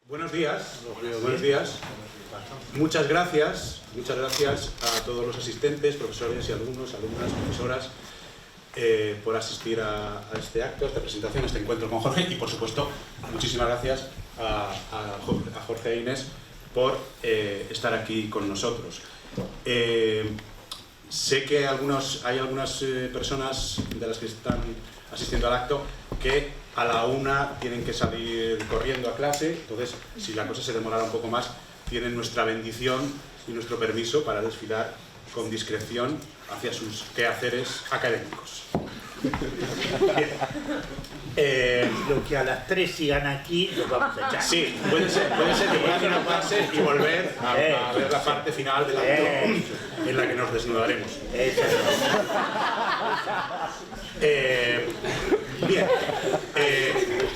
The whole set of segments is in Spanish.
Buenos días. Buenos días. Muchas gracias a todos los asistentes, profesores y alumnos, alumnas, profesoras, por asistir a este acto, a esta presentación, a este encuentro con Jorge, y por supuesto, muchísimas gracias a Jorge e Inés por estar aquí con nosotros. Sé que hay algunas personas de las que están asistiendo al acto que a la 1 tienen que salir corriendo a clase, entonces si la cosa se demorara un poco más, tienen nuestra bendición y nuestro permiso para desfilar con discreción hacia sus quehaceres académicos. Lo que a las 3 sigan aquí, los vamos a echar. Sí, puede ser que puedan ir a clase y volver a ver la parte final del acto en la que nos desnudaremos. Bien.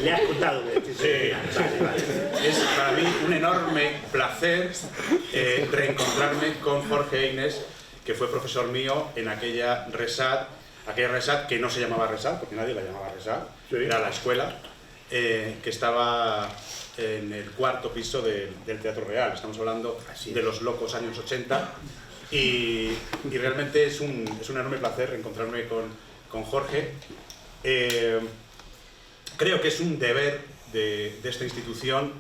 Le has contado. Es para mí un enorme placer reencontrarme con Jorge e Inés, que fue profesor mío en aquella RESAD que no se llamaba RESAD, porque nadie la llamaba RESAD, sí. Era la escuela, que estaba en el 4º piso del Teatro Real. Estamos hablando de los locos años 80, y realmente es un enorme placer reencontrarme con Jorge. Creo que es un deber de esta institución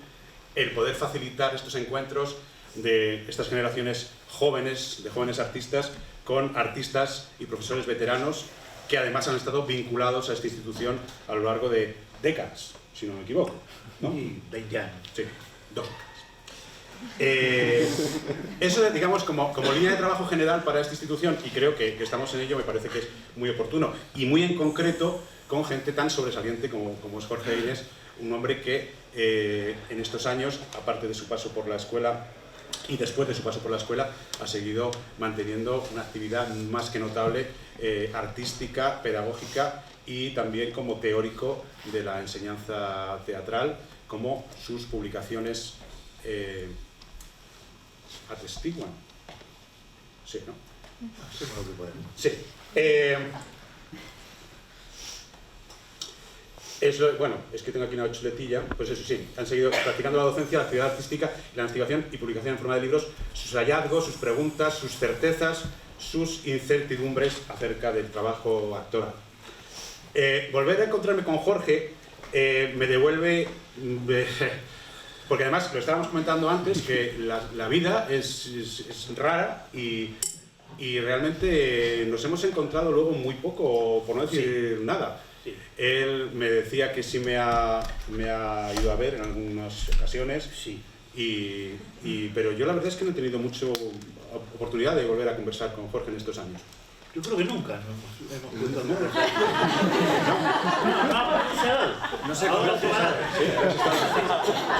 el poder facilitar estos encuentros de estas generaciones jóvenes, de jóvenes artistas, con artistas y profesores veteranos que además han estado vinculados a esta institución a lo largo de décadas, si no me equivoco, ¿no? Y 20 años. Sí, 2 décadas. Eso, digamos, como línea de trabajo general para esta institución, y creo que estamos en ello, me parece que es muy oportuno, y muy en concreto con gente tan sobresaliente como es Jorge Inés, un hombre que en estos años, aparte de su paso por la escuela y después de su paso por la escuela, ha seguido manteniendo una actividad más que notable, artística, pedagógica, y también como teórico de la enseñanza teatral, como sus publicaciones atestiguan. Sí, ¿no? Sí. Bueno, es que tengo aquí una chuletilla, pues eso sí, han seguido practicando la docencia, la actividad artística, la investigación y publicación en forma de libros, sus hallazgos, sus preguntas, sus certezas, sus incertidumbres acerca del trabajo actoral. Volver a encontrarme con Jorge me devuelve, porque además lo estábamos comentando antes, que la vida es rara y realmente nos hemos encontrado luego muy poco, por no decir nada. Sí. Él me decía que sí me ha ido a ver en algunas ocasiones, sí. Pero yo la verdad es que no he tenido mucha oportunidad de volver a conversar con Jorge en estos años. Yo creo que nunca hemos vuelto a No sé cómo se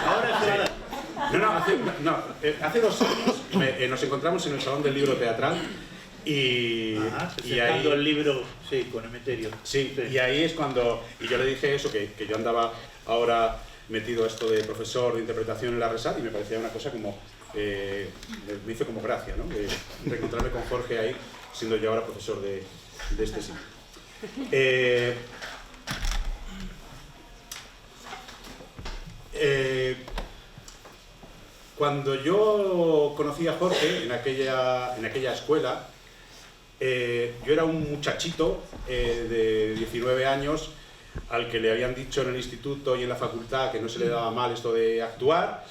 Ahora hace 2 años nos encontramos en el Salón del Libro Teatral. Y ahí el libro, sí, con Emeterio. Sí, y ahí es cuando, y yo le dije eso, que yo andaba ahora metido a esto de profesor de interpretación en la RESAD, y me parecía una cosa como, me hizo como gracia, ¿no? De reencontrarme con Jorge ahí, siendo yo ahora profesor de este sitio. Cuando yo conocí a Jorge en aquella escuela, yo era un muchachito de 19 años al que le habían dicho en el instituto y en la facultad que no se le daba mal esto de actuar,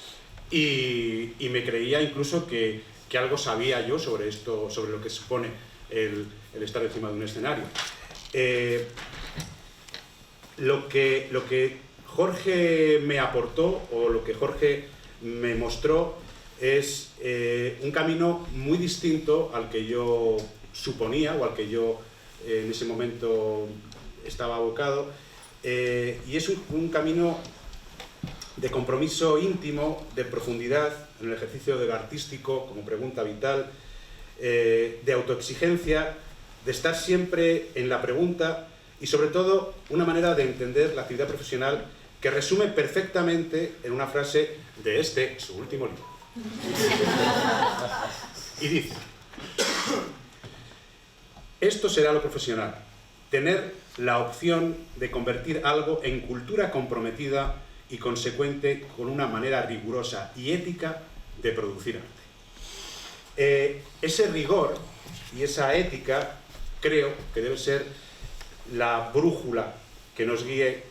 y me creía incluso que algo sabía yo sobre esto, sobre lo que supone el estar encima de un escenario. Lo que Jorge me aportó, o lo que Jorge me mostró, es un camino muy distinto al que yo suponía, o al que yo en ese momento estaba abocado, y es un camino de compromiso íntimo, de profundidad en el ejercicio del artístico como pregunta vital, de autoexigencia, de estar siempre en la pregunta, y sobre todo una manera de entender la actividad profesional que resume perfectamente en una frase de su último libro. Y dice: esto será lo profesional, tener la opción de convertir algo en cultura comprometida y consecuente con una manera rigurosa y ética de producir arte. Ese rigor y esa ética creo que debe ser la brújula que nos guíe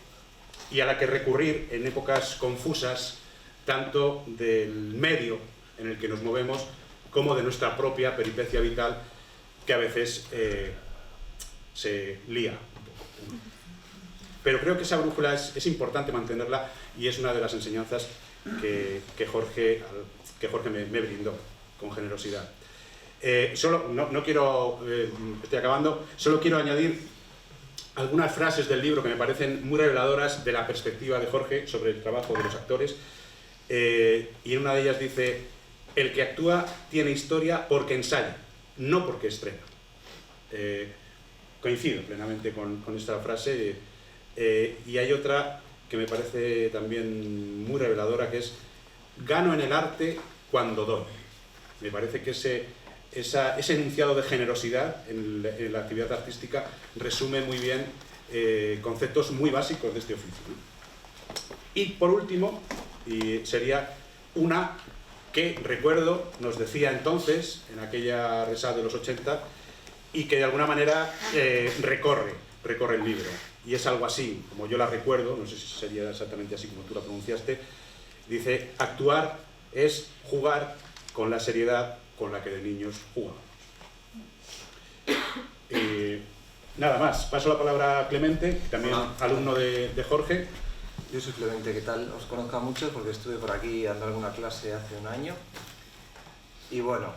y a la que recurrir en épocas confusas, tanto del medio en el que nos movemos como de nuestra propia peripecia vital, que a veces se lía un poco. Pero creo que esa brújula es importante mantenerla, y es una de las enseñanzas que Jorge me brindó con generosidad. No quiero, estoy acabando, solo quiero añadir algunas frases del libro que me parecen muy reveladoras de la perspectiva de Jorge sobre el trabajo de los actores, y en una de ellas dice: el que actúa tiene historia porque ensaya, no porque estrena. Coincido plenamente con esta frase, y hay otra que me parece también muy reveladora, que es: gano en el arte cuando doy. Me parece que ese enunciado de generosidad en la actividad artística resume muy bien conceptos muy básicos de este oficio. Y por último, sería una que recuerdo nos decía entonces, en aquella RESAD de los 80, y que de alguna manera recorre el libro. Y es algo así, como yo la recuerdo, no sé si sería exactamente así como tú la pronunciaste. Dice: actuar es jugar con la seriedad con la que de niños jugamos. Nada más, paso la palabra a Clemente, también alumno de Jorge. Yo soy Clemente, ¿qué tal? Os conozco a muchos porque estuve por aquí dando alguna clase hace un año. Y bueno,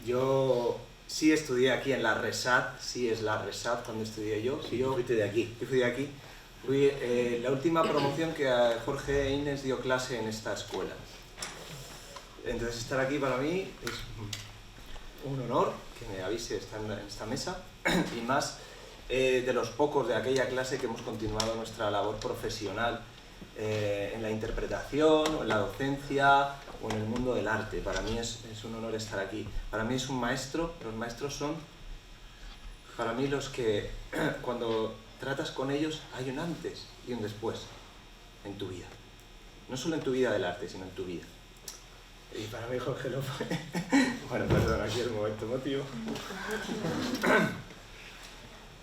yo sí estudié aquí en la RESAD, sí es la RESAD cuando estudié yo. Sí, yo fuiste de aquí. Yo fui de aquí. Fui la última promoción que a Jorge e Inés dio clase en esta escuela. Entonces estar aquí para mí es un honor que me avise estar en esta mesa, y más de los pocos de aquella clase que hemos continuado nuestra labor profesional en la interpretación, o en la docencia, o en el mundo del arte. Para mí es un honor estar aquí. Para mí es un maestro. Los maestros son, para mí, los que cuando tratas con ellos hay un antes y un después en tu vida. No solo en tu vida del arte, sino en tu vida. Y para mí Jorge lo fue. Bueno, perdón, aquí el momento emotivo.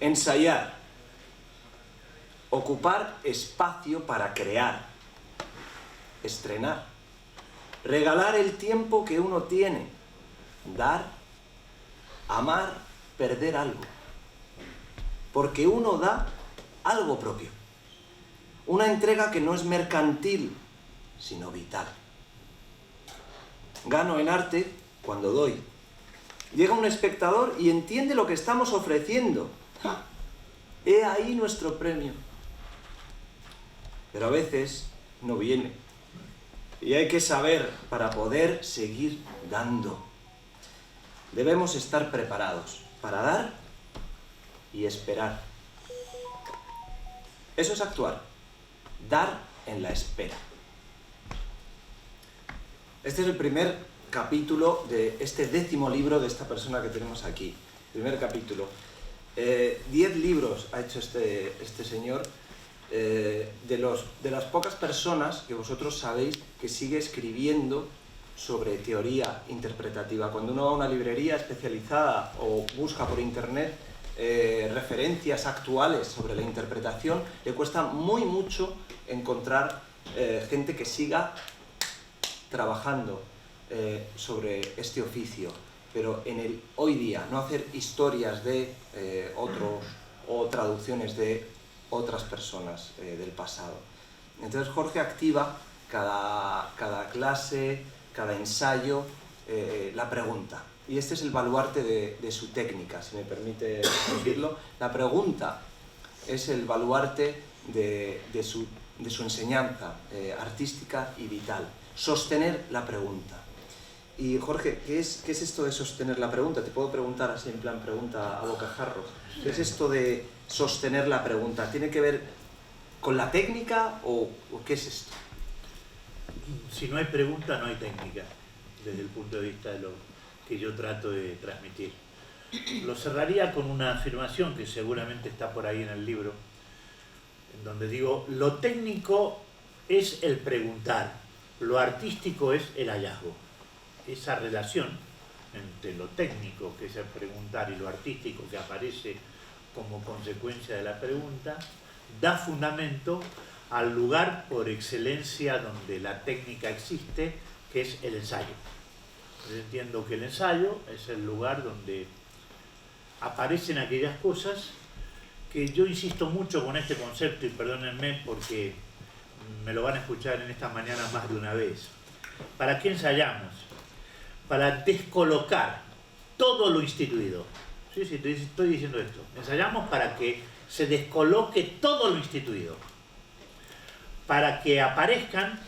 Ensayar. Ocupar espacio para crear. Estrenar. Regalar el tiempo que uno tiene. Dar. Amar. Perder algo. Porque uno da algo propio. Una entrega que no es mercantil, sino vital. Gano en arte cuando doy. Llega un espectador y entiende lo que estamos ofreciendo. ¡Ja! He ahí nuestro premio. Pero a veces no viene. Y hay que saber para poder seguir dando. Debemos estar preparados para dar y esperar. Eso es actuar. Dar en la espera. Este es el primer capítulo de este 10º libro de esta persona que tenemos aquí. Primer capítulo. 10 libros ha hecho este señor, de las pocas personas que vosotros sabéis que sigue escribiendo sobre teoría interpretativa. Cuando uno va a una librería especializada o busca por internet referencias actuales sobre la interpretación, le cuesta mucho encontrar gente que siga trabajando sobre este oficio, pero en el hoy día, no hacer historias de otros o traducciones de otras personas del pasado. Entonces Jorge activa cada clase, cada ensayo, la pregunta. Y este es el baluarte de su técnica, si me permite decirlo. La pregunta es el baluarte de su enseñanza artística y vital. Sostener la pregunta. Y Jorge, ¿qué es esto de sostener la pregunta? Te puedo preguntar así en plan pregunta a bocajarro. ¿Qué es esto de sostener la pregunta? ¿Tiene que ver con la técnica o qué es esto? Si no hay pregunta, no hay técnica, desde el punto de vista de lo que yo trato de transmitir. Lo cerraría con una afirmación que seguramente está por ahí en el libro, en donde digo: lo técnico es el preguntar, lo artístico es el hallazgo. Esa relación entre lo técnico, que es el preguntar, y lo artístico, que aparece como consecuencia de la pregunta, da fundamento al lugar por excelencia donde la técnica existe, que es el ensayo. Yo entiendo que el ensayo es el lugar donde aparecen aquellas cosas que yo insisto mucho con este concepto, y perdónenme porque me lo van a escuchar en esta mañana más de una vez. ¿Para qué ensayamos? Para descolocar todo lo instituido. Sí, estoy diciendo esto. Ensayamos para que se descoloque todo lo instituido. Para que aparezcan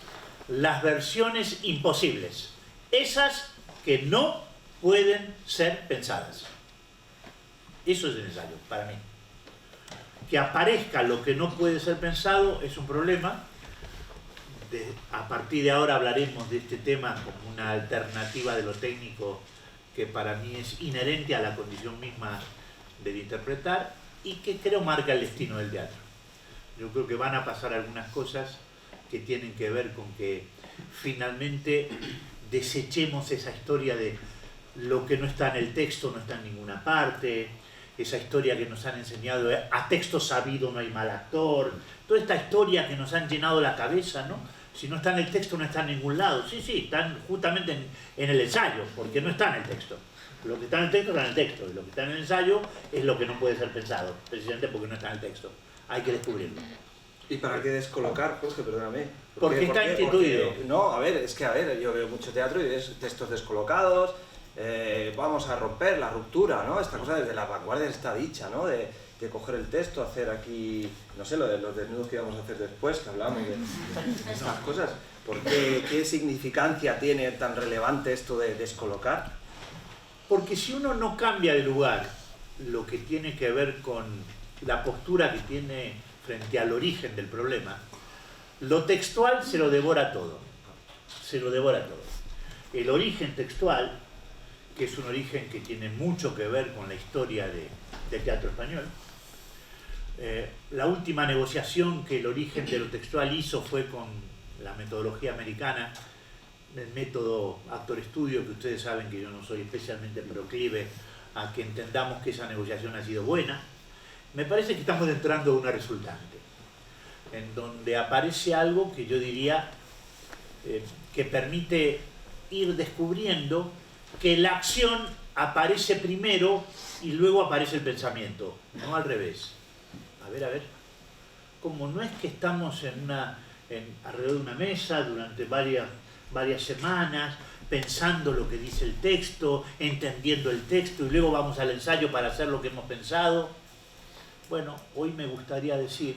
las versiones imposibles. Esas que no pueden ser pensadas. Eso es el ensayo, para mí. Que aparezca lo que no puede ser pensado es un problema. A partir de ahora hablaremos de este tema como una alternativa de lo técnico que para mí es inherente a la condición misma del interpretar y que creo marca el destino del teatro. Yo creo que van a pasar algunas cosas que tienen que ver con que finalmente desechemos esa historia de lo que no está en el texto no está en ninguna parte, esa historia que nos han enseñado, a texto sabido no hay mal actor, toda esta historia que nos han llenado la cabeza, ¿no? Si no está en el texto no está en ningún lado. Sí, están justamente en el ensayo, porque no está en el texto. Lo que está en el texto está en el texto, y lo que está en el ensayo es lo que no puede ser pensado, precisamente porque no está en el texto. Hay que descubrirlo. ¿Y para qué descolocar, Jorge? Perdóname. Porque está instituido. No, a ver, yo veo mucho teatro y ves textos descolocados, vamos a romper la ruptura, ¿no? Esta cosa desde la vanguardia está dicha, ¿no? De coger el texto, hacer aquí, no sé, lo de los desnudos que íbamos a hacer después, que hablamos de estas cosas. ¿Por qué? ¿Qué significancia tiene tan relevante esto de descolocar? Porque si uno no cambia de lugar lo que tiene que ver con la postura que tiene frente al origen del problema, lo textual se lo devora todo. Se lo devora todo. El origen textual, que es un origen que tiene mucho que ver con la historia del teatro español, la última negociación que el origen de lo textual hizo fue con la metodología americana, el método actor-estudio, que ustedes saben que yo no soy especialmente proclive a que entendamos que esa negociación ha sido buena. Me parece que estamos entrando a una resultante, en donde aparece algo que yo diría que permite ir descubriendo que la acción aparece primero y luego aparece el pensamiento, no al revés. A ver, como no es que estamos alrededor de una mesa durante varias semanas, pensando lo que dice el texto, entendiendo el texto, y luego vamos al ensayo para hacer lo que hemos pensado. Bueno, hoy me gustaría decir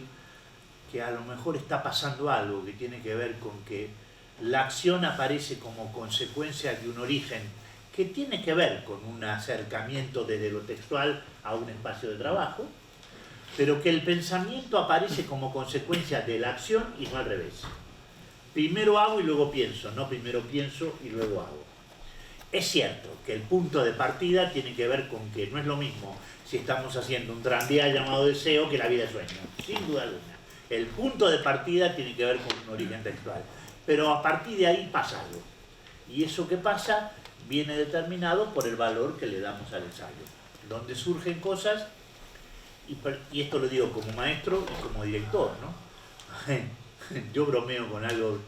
que a lo mejor está pasando algo que tiene que ver con que la acción aparece como consecuencia de un origen que tiene que ver con un acercamiento desde lo textual a un espacio de trabajo, pero que el pensamiento aparece como consecuencia de la acción y no al revés. Primero hago y luego pienso, no primero pienso y luego hago. Es cierto que el punto de partida tiene que ver con que no es lo mismo si estamos haciendo un tranvía llamado deseo que la vida es sueño, sin duda alguna. El punto de partida tiene que ver con un origen textual, pero a partir de ahí pasa algo. Y eso que pasa viene determinado por el valor que le damos al ensayo, donde surgen cosas, y esto lo digo como maestro y como director, ¿no? Yo bromeo con algo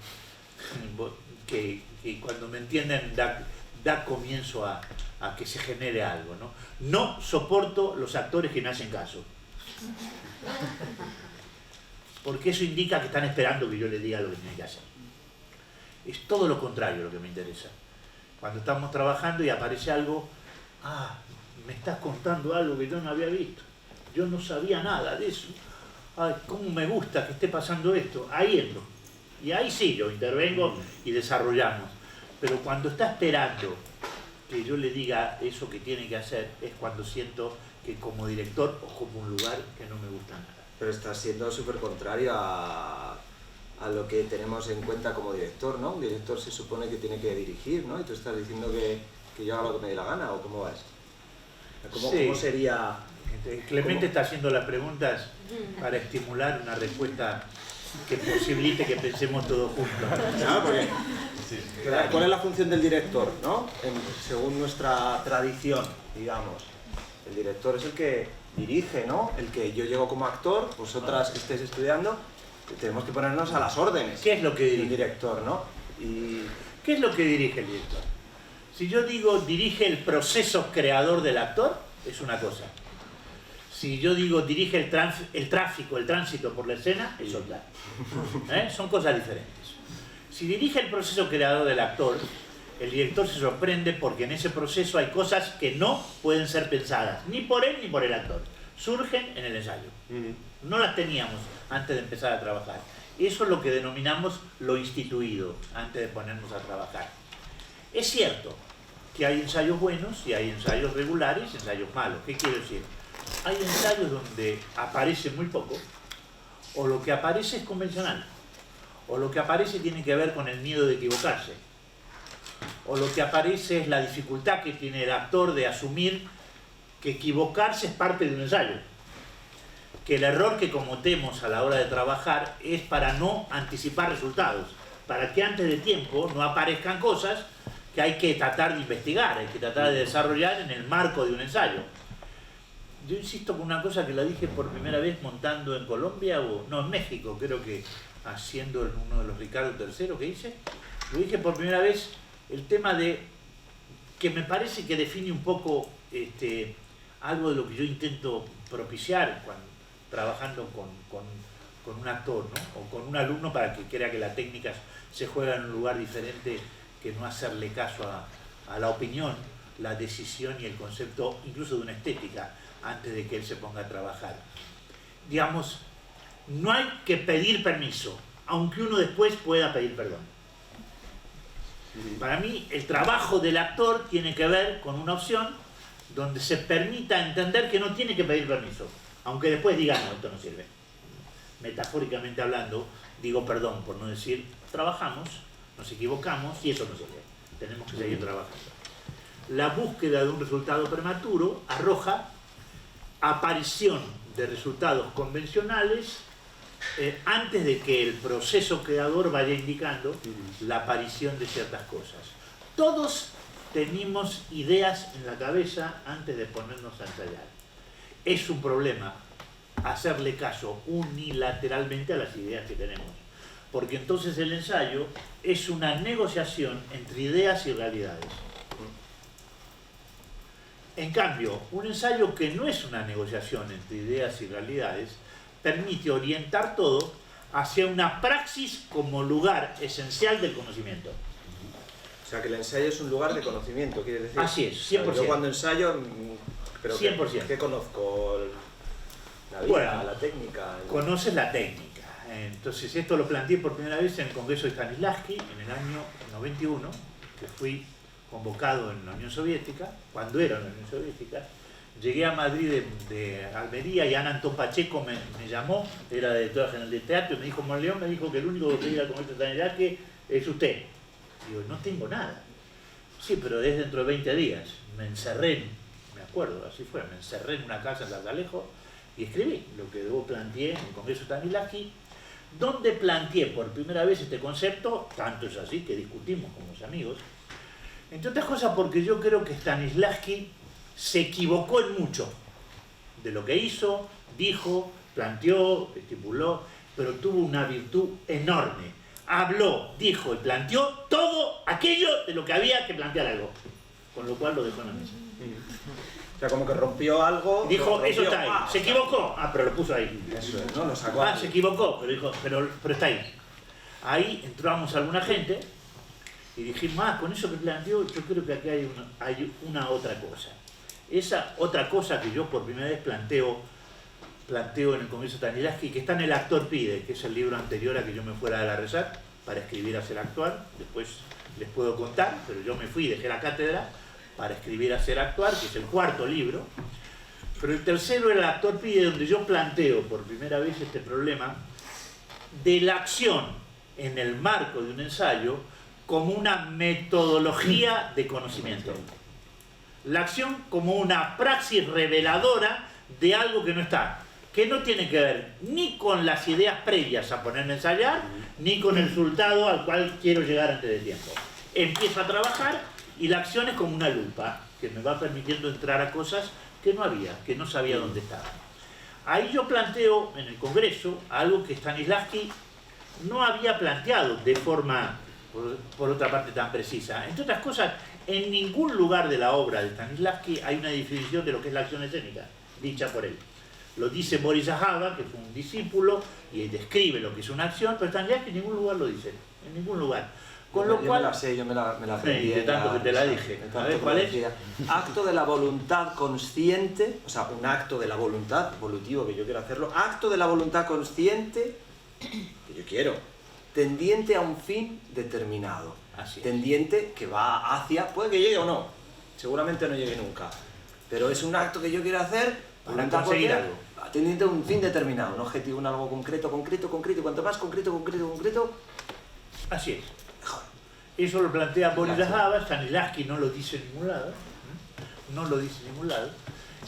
que cuando me entienden da comienzo a que se genere algo, ¿no? No soporto los actores que me hacen caso, porque eso indica que están esperando que yo les diga lo que tienen que hacer. Es todo lo contrario lo que me interesa. Cuando estamos trabajando y aparece algo, me estás contando algo que yo no había visto, yo no sabía nada de eso, cómo me gusta que esté pasando esto, ahí entro, y ahí sí yo intervengo y desarrollamos. Pero cuando está esperando que yo le diga eso que tiene que hacer, es cuando siento que como director ocupo un lugar que no me gusta nada. Pero está siendo súper contrario a lo que tenemos en cuenta como director, ¿no? Un director se supone que tiene que dirigir, ¿no? Y tú estás diciendo que yo haga lo que me dé la gana, ¿o cómo va esto? ¿Cómo sería...? Clemente está haciendo las preguntas para estimular una respuesta que posibilite que pensemos todos juntos. Claro, porque, ¿cuál es la función del director, no? Según nuestra tradición, digamos. El director es el que dirige, ¿no? El que yo llego como actor, vosotras que estéis estudiando, tenemos que ponernos a las órdenes. ¿Qué es lo que dirige el director, no? ¿Qué es lo que dirige el director? Si yo digo dirige el proceso creador del actor, es una cosa. Si yo digo dirige el tráfico, el tránsito por la escena, es otra. Son cosas diferentes. Si dirige el proceso creador del actor, el director se sorprende porque en ese proceso hay cosas que no pueden ser pensadas, ni por él ni por el actor. Surgen en el ensayo. No las teníamos antes de empezar a trabajar. Eso es lo que denominamos lo instituido, antes de ponernos a trabajar. Es cierto que hay ensayos buenos y hay ensayos regulares y ensayos malos. ¿Qué quiero decir? Hay ensayos donde aparece muy poco, o lo que aparece es convencional, o lo que aparece tiene que ver con el miedo de equivocarse, o lo que aparece es la dificultad que tiene el actor de asumir que equivocarse es parte de un ensayo, que el error que cometemos a la hora de trabajar es para no anticipar resultados, para que antes de tiempo no aparezcan cosas que hay que tratar de investigar, hay que tratar de desarrollar en el marco de un ensayo. Yo insisto con una cosa que la dije por primera vez montando en Colombia, en México, creo que haciendo en uno de los Ricardo III que hice, lo dije por primera vez, el tema de que me parece que define un poco algo de lo que yo intento propiciar cuando trabajando con un actor, ¿no? O con un alumno para que crea que la técnica se juega en un lugar diferente, que no hacerle caso a la opinión, la decisión y el concepto incluso de una estética antes de que él se ponga a trabajar. Digamos, no hay que pedir permiso, aunque uno después pueda pedir perdón. Para mí, el trabajo del actor tiene que ver con una opción donde se permita entender que no tiene que pedir permiso, aunque después diga, no, esto no sirve. Metafóricamente hablando, digo perdón por no decir, trabajamos, nos equivocamos y eso no sirve. Tenemos que seguir trabajando. La búsqueda de un resultado prematuro arroja aparición de resultados convencionales antes de que el proceso creador vaya indicando la aparición de ciertas cosas. Todos tenemos ideas en la cabeza antes de ponernos a ensayar. Es un problema hacerle caso unilateralmente a las ideas que tenemos, porque entonces el ensayo es una negociación entre ideas y realidades. En cambio, un ensayo que no es una negociación entre ideas y realidades permite orientar todo hacia una praxis como lugar esencial del conocimiento. O sea, que el ensayo es un lugar de conocimiento, quiere decir. Así es, 100%. O sea, yo cuando ensayo, pero 100%. ¿qué conozco? La vida, Bueno, la técnica. Conoces la técnica. Entonces, esto lo planteé por primera vez en el Congreso de Stanislavski en el año 91, que fui convocado en la Unión Soviética, cuando era en la Unión Soviética. Llegué a Madrid de Almería y Ana Antón Pacheco me llamó, era directora general de teatro, y me dijo, Monleón me dijo que el único que puede ir al Congreso de Stanislavski es usted. Digo, no tengo nada. Sí, pero es dentro de 20 días. Me encerré, me acuerdo, así fue, me encerré en una casa en Sargalejo y escribí lo que luego planteé en el Congreso de Stanislavski, donde planteé por primera vez este concepto, tanto es así que discutimos con los amigos, entre otras cosas porque yo creo que Stanislavski se equivocó en mucho de lo que hizo, dijo, planteó, estipuló, pero tuvo una virtud enorme. Habló, dijo y planteó todo aquello de lo que había que plantear algo, con lo cual lo dejó en la mesa. O sea, como que rompió algo. Dijo, rompió, eso está ahí. ¿Se equivocó? Pero lo puso ahí. Eso es, ¿no? Lo sacó. Se equivocó, pero dijo, pero está ahí. Ahí entramos alguna gente y dijimos, con eso que planteó, yo creo que aquí hay una otra cosa. Esa otra cosa que yo por primera vez planteo en el Congreso de Stanislavski, que está en El actor pide, que es el libro anterior a que yo me fuera de la RESAC para escribir Hacer actuar. Después les puedo contar, pero yo me fui, dejé la cátedra para escribir Hacer actuar, que es el cuarto libro. Pero el tercero era El actor pide, donde yo planteo por primera vez este problema de la acción en el marco de un ensayo como una metodología de conocimiento. La acción como una praxis reveladora de algo que no está. que no tiene que ver ni con las ideas previas a ponerme a ensayar, ni con el resultado al cual quiero llegar antes de tiempo. Empiezo a trabajar y la acción es como una lupa que me va permitiendo entrar a cosas que no había, que no sabía dónde estaban. Ahí yo planteo en el Congreso algo que Stanislavski no había planteado de forma, por otra parte, tan precisa. Entre otras cosas, en ningún lugar de la obra de Stanislavski hay una definición de lo que es la acción escénica, dicha por él. Lo dice Boris Ajava, que fue un discípulo, y describe lo que es una acción, pero Stanislavski en ningún lugar lo dice, en ningún lugar. Con lo cual, yo me la sé, yo me la aprendí. De tanto que te la dije. A ver, ¿cuál es? Acto de la voluntad consciente, o sea, un acto de la voluntad, volutivo que yo quiero hacerlo, acto de la voluntad consciente, que yo quiero, tendiente a un fin determinado. Así es. Tendiente que va hacia, puede que llegue o no, seguramente no llegue nunca, pero es un acto que yo quiero hacer para conseguir algo. Tendiente a un fin determinado, un objetivo, un algo concreto, y cuanto más concreto, así es. Eso lo plantea Boris Ajava, Stanislavski no lo dice en ningún lado, no lo dice en ningún lado,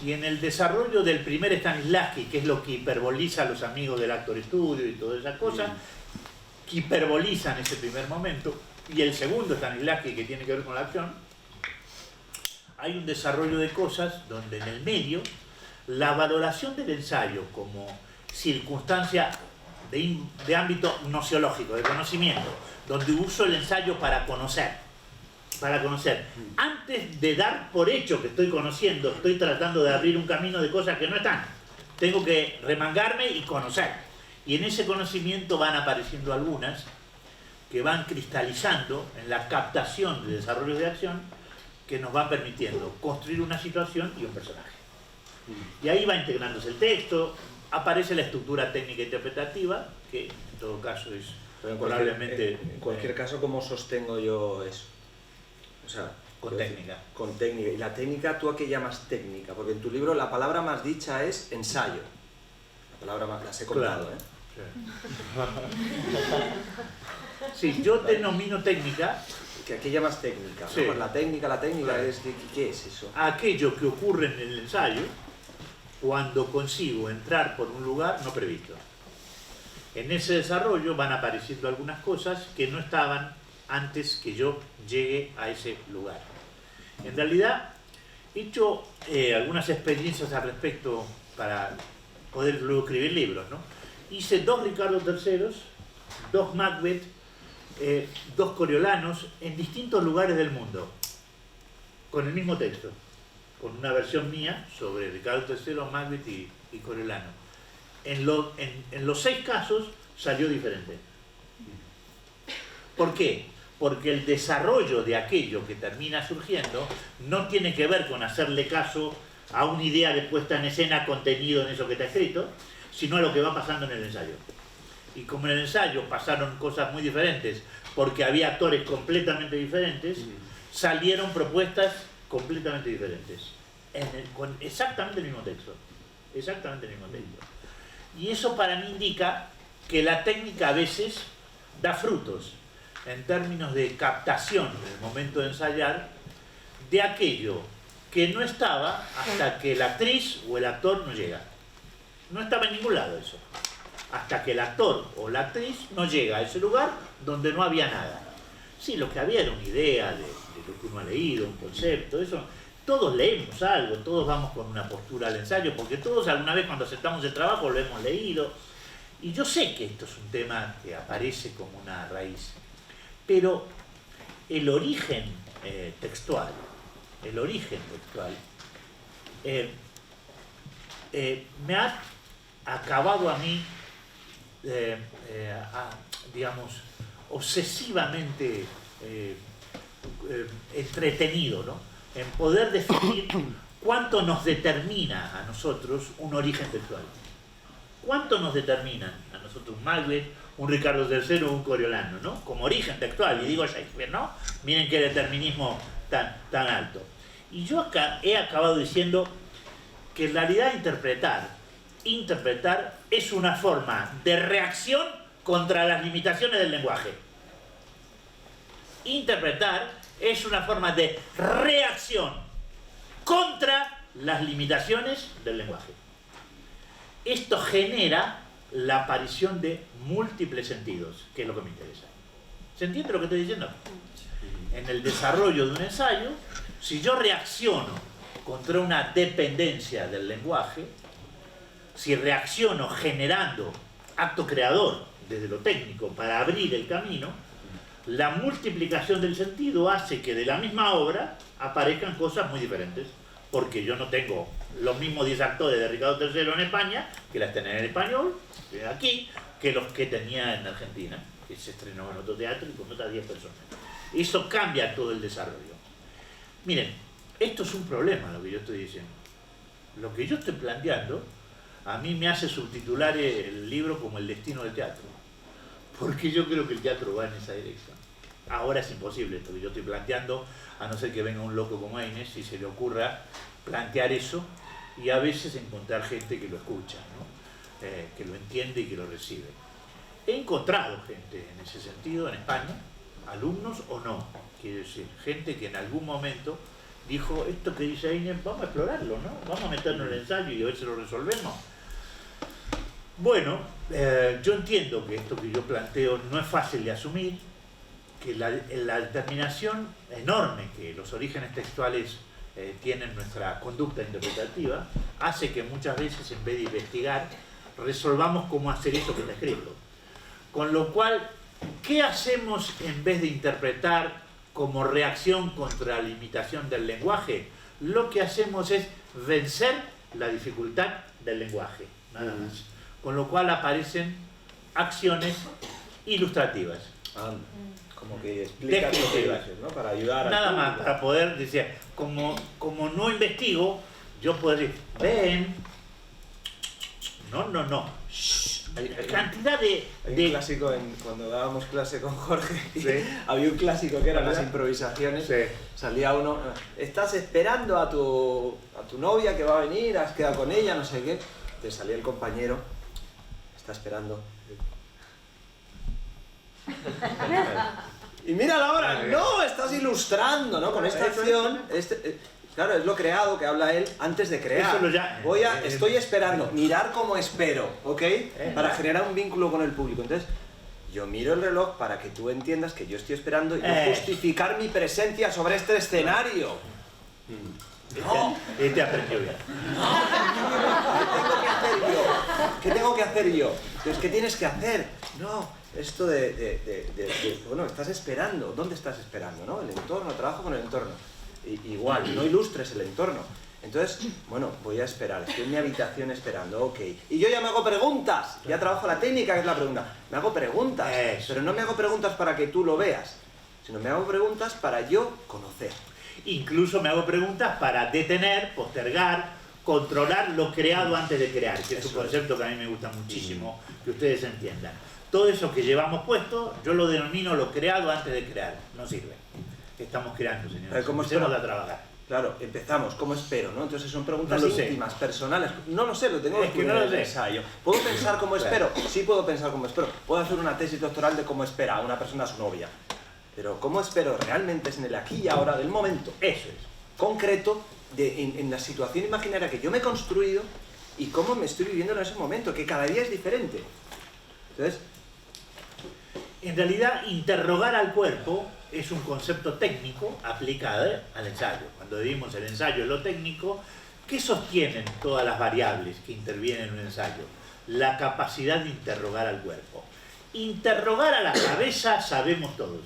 y en el desarrollo del primer Stanislavski, que es lo que hiperboliza a los amigos del Actor Studio y todas esas cosas, que hiperbolizan ese primer momento, y el segundo Stanislavski, que tiene que ver con la acción, hay un desarrollo de cosas donde en el medio la valoración del ensayo como circunstancia de ámbito nociológico, de conocimiento, donde uso el ensayo para conocer. Antes de dar por hecho que estoy conociendo, estoy tratando de abrir un camino de cosas que no están. Tengo que remangarme y conocer. Y en ese conocimiento van apareciendo algunas que van cristalizando en la captación de desarrollos de acción que nos van permitiendo construir una situación y un personaje. Y ahí va integrándose el texto, aparece la estructura técnica interpretativa, que en todo caso es probablemente... En cualquier caso, ¿cómo sostengo yo eso? O sea, con técnica. Con técnica. ¿Y la técnica tú a qué llamas técnica? Porque en tu libro la palabra más dicha es ensayo. La palabra más... Las he contado, claro. Sí, yo denomino técnica... ¿A qué llamas técnica? Sí. ¿No? Pues la técnica claro. es... ¿Qué es eso? Aquello que ocurre en el ensayo cuando consigo entrar por un lugar no previsto. En ese desarrollo van apareciendo algunas cosas que no estaban antes que yo llegue a ese lugar. En realidad, he hecho algunas experiencias al respecto para poder luego escribir libros, ¿no? Hice 2 Ricardo III, 2 Macbeth, 2 Coriolanos en distintos lugares del mundo, con el mismo texto, con una versión mía sobre Ricardo III, Macbeth y Coriolano. En los 6 casos salió diferente. ¿Por qué? Porque el desarrollo de aquello que termina surgiendo no tiene que ver con hacerle caso a una idea de puesta en escena contenido en eso que está escrito, sino a lo que va pasando en el ensayo. Y como en el ensayo pasaron cosas muy diferentes, porque había actores completamente diferentes, salieron propuestas completamente diferentes, con exactamente el mismo texto. Exactamente el mismo texto. Y eso para mí indica que la técnica a veces da frutos en términos de captación en el momento de ensayar de aquello que no estaba hasta que la actriz o el actor no llega. No estaba en ningún lado eso. Hasta que el actor o la actriz no llega a ese lugar donde no había nada. Sí, lo que había era una idea de lo que uno ha leído, un concepto, eso. Todos leemos algo, todos vamos con una postura al ensayo, porque todos alguna vez cuando aceptamos el trabajo lo hemos leído. Y yo sé que esto es un tema que aparece como una raíz, pero el origen textual, me ha acabado a mí, digamos, obsesivamente entretenido, ¿no? En poder definir cuánto nos determina a nosotros un origen textual. ¿Cuánto nos determinan a nosotros un Macbeth, un Ricardo III o un Coriolano, ¿no? Como origen textual, y digo Shakespeare, ¿no? Miren qué determinismo tan alto. Y yo acá he acabado diciendo que en realidad interpretar es una forma de reacción contra las limitaciones del lenguaje. Interpretar es una forma de reacción contra las limitaciones del lenguaje. esto genera la aparición de múltiples sentidos, que es lo que me interesa. ¿Se entiende lo que estoy diciendo? En el desarrollo de un ensayo, si yo reacciono contra una dependencia del lenguaje, si reacciono generando acto creador desde lo técnico para abrir el camino, la multiplicación del sentido hace que de la misma obra aparezcan cosas muy diferentes, porque yo no tengo los mismos 10 actores de Ricardo III en España, que las tenía en español, aquí, que los que tenía en Argentina, que se estrenó en otro teatro y con otras 10 personas. Eso cambia todo el desarrollo. Miren, esto es un problema lo que yo estoy diciendo. Lo que yo estoy planteando, a mí me hace subtitular el libro como El destino del teatro, porque yo creo que el teatro va en esa dirección. Ahora es imposible esto que yo estoy planteando, a no ser que venga un loco como Inés y se le ocurra plantear eso, y a veces encontrar gente que lo escucha, ¿no? Que lo entiende y que lo recibe. He encontrado gente en ese sentido en España, alumnos o no, quiero decir, gente que en algún momento dijo, esto que dice Inés, vamos a explorarlo, ¿no? Vamos a meternos en el ensayo y a ver si lo resolvemos. Bueno, yo entiendo que esto que yo planteo no es fácil de asumir, que la determinación enorme que los orígenes textuales tienen nuestra conducta interpretativa hace que muchas veces, en vez de investigar, resolvamos cómo hacer eso que está escrito. Con lo cual, ¿qué hacemos en vez de interpretar como reacción contra la limitación del lenguaje? Lo que hacemos es vencer la dificultad del lenguaje, nada más. Con lo cual aparecen acciones ilustrativas. Como que explica lo que dices, ¿no? Para ayudar a... Nada más, para poder decir, como no investigo, yo puedo decir, ven, no, shh, cantidad de... Hay un clásico, cuando dábamos clase con Jorge, ¿Sí? había un clásico que eran las improvisaciones. Sí. Salía uno, estás esperando a tu novia que va a venir, has quedado con ella, no sé qué. Te salía el compañero, está esperando. Y mira la hora, no, estás ilustrando, ¿no? Con esta acción, claro, es lo creado que habla él antes de crear. Estoy esperando, mirar cómo espero, ¿ok? Para generar un vínculo con el público. Entonces, yo miro el reloj para que tú entiendas que yo estoy esperando y justificar mi presencia sobre este escenario. No. Este aprendió bien. ¿Qué tengo que hacer yo? Entonces, ¿qué tienes que hacer? No. Esto bueno, estás esperando. ¿Dónde estás esperando? ¿No? El entorno, trabajo con el entorno. Igual, no ilustres el entorno. Entonces, bueno, voy a esperar. Estoy en mi habitación esperando, ok. Y yo ya me hago preguntas. Ya trabajo la técnica, que es la pregunta. Me hago preguntas. Pero no me hago preguntas para que tú lo veas, sino me hago preguntas para yo conocer. Incluso me hago preguntas para detener, postergar, controlar lo creado antes de crear, que es un concepto que a mí me gusta muchísimo, que ustedes entiendan. Todo eso que llevamos puesto, yo lo denomino lo creado antes de crear. No sirve. Estamos creando, señores. Empecemos a trabajar. Claro, empezamos. ¿Cómo espero? ¿No? Entonces son preguntas íntimas, personales. No lo sé, lo tengo que escribir en el ensayo. ¿Puedo pensar cómo espero? Sí puedo pensar cómo espero. Puedo hacer una tesis doctoral de cómo espera a una persona a su novia. Pero ¿cómo espero? Realmente es en el aquí y ahora del momento. Eso es. Concreto, en la situación imaginaria que yo me he construido y cómo me estoy viviendo en ese momento, que cada día es diferente. Entonces, en realidad, interrogar al cuerpo es un concepto técnico aplicado al ensayo. Cuando decimos el ensayo es lo técnico, ¿qué sostienen todas las variables que intervienen en un ensayo? La capacidad de interrogar al cuerpo. Interrogar a la cabeza sabemos todos.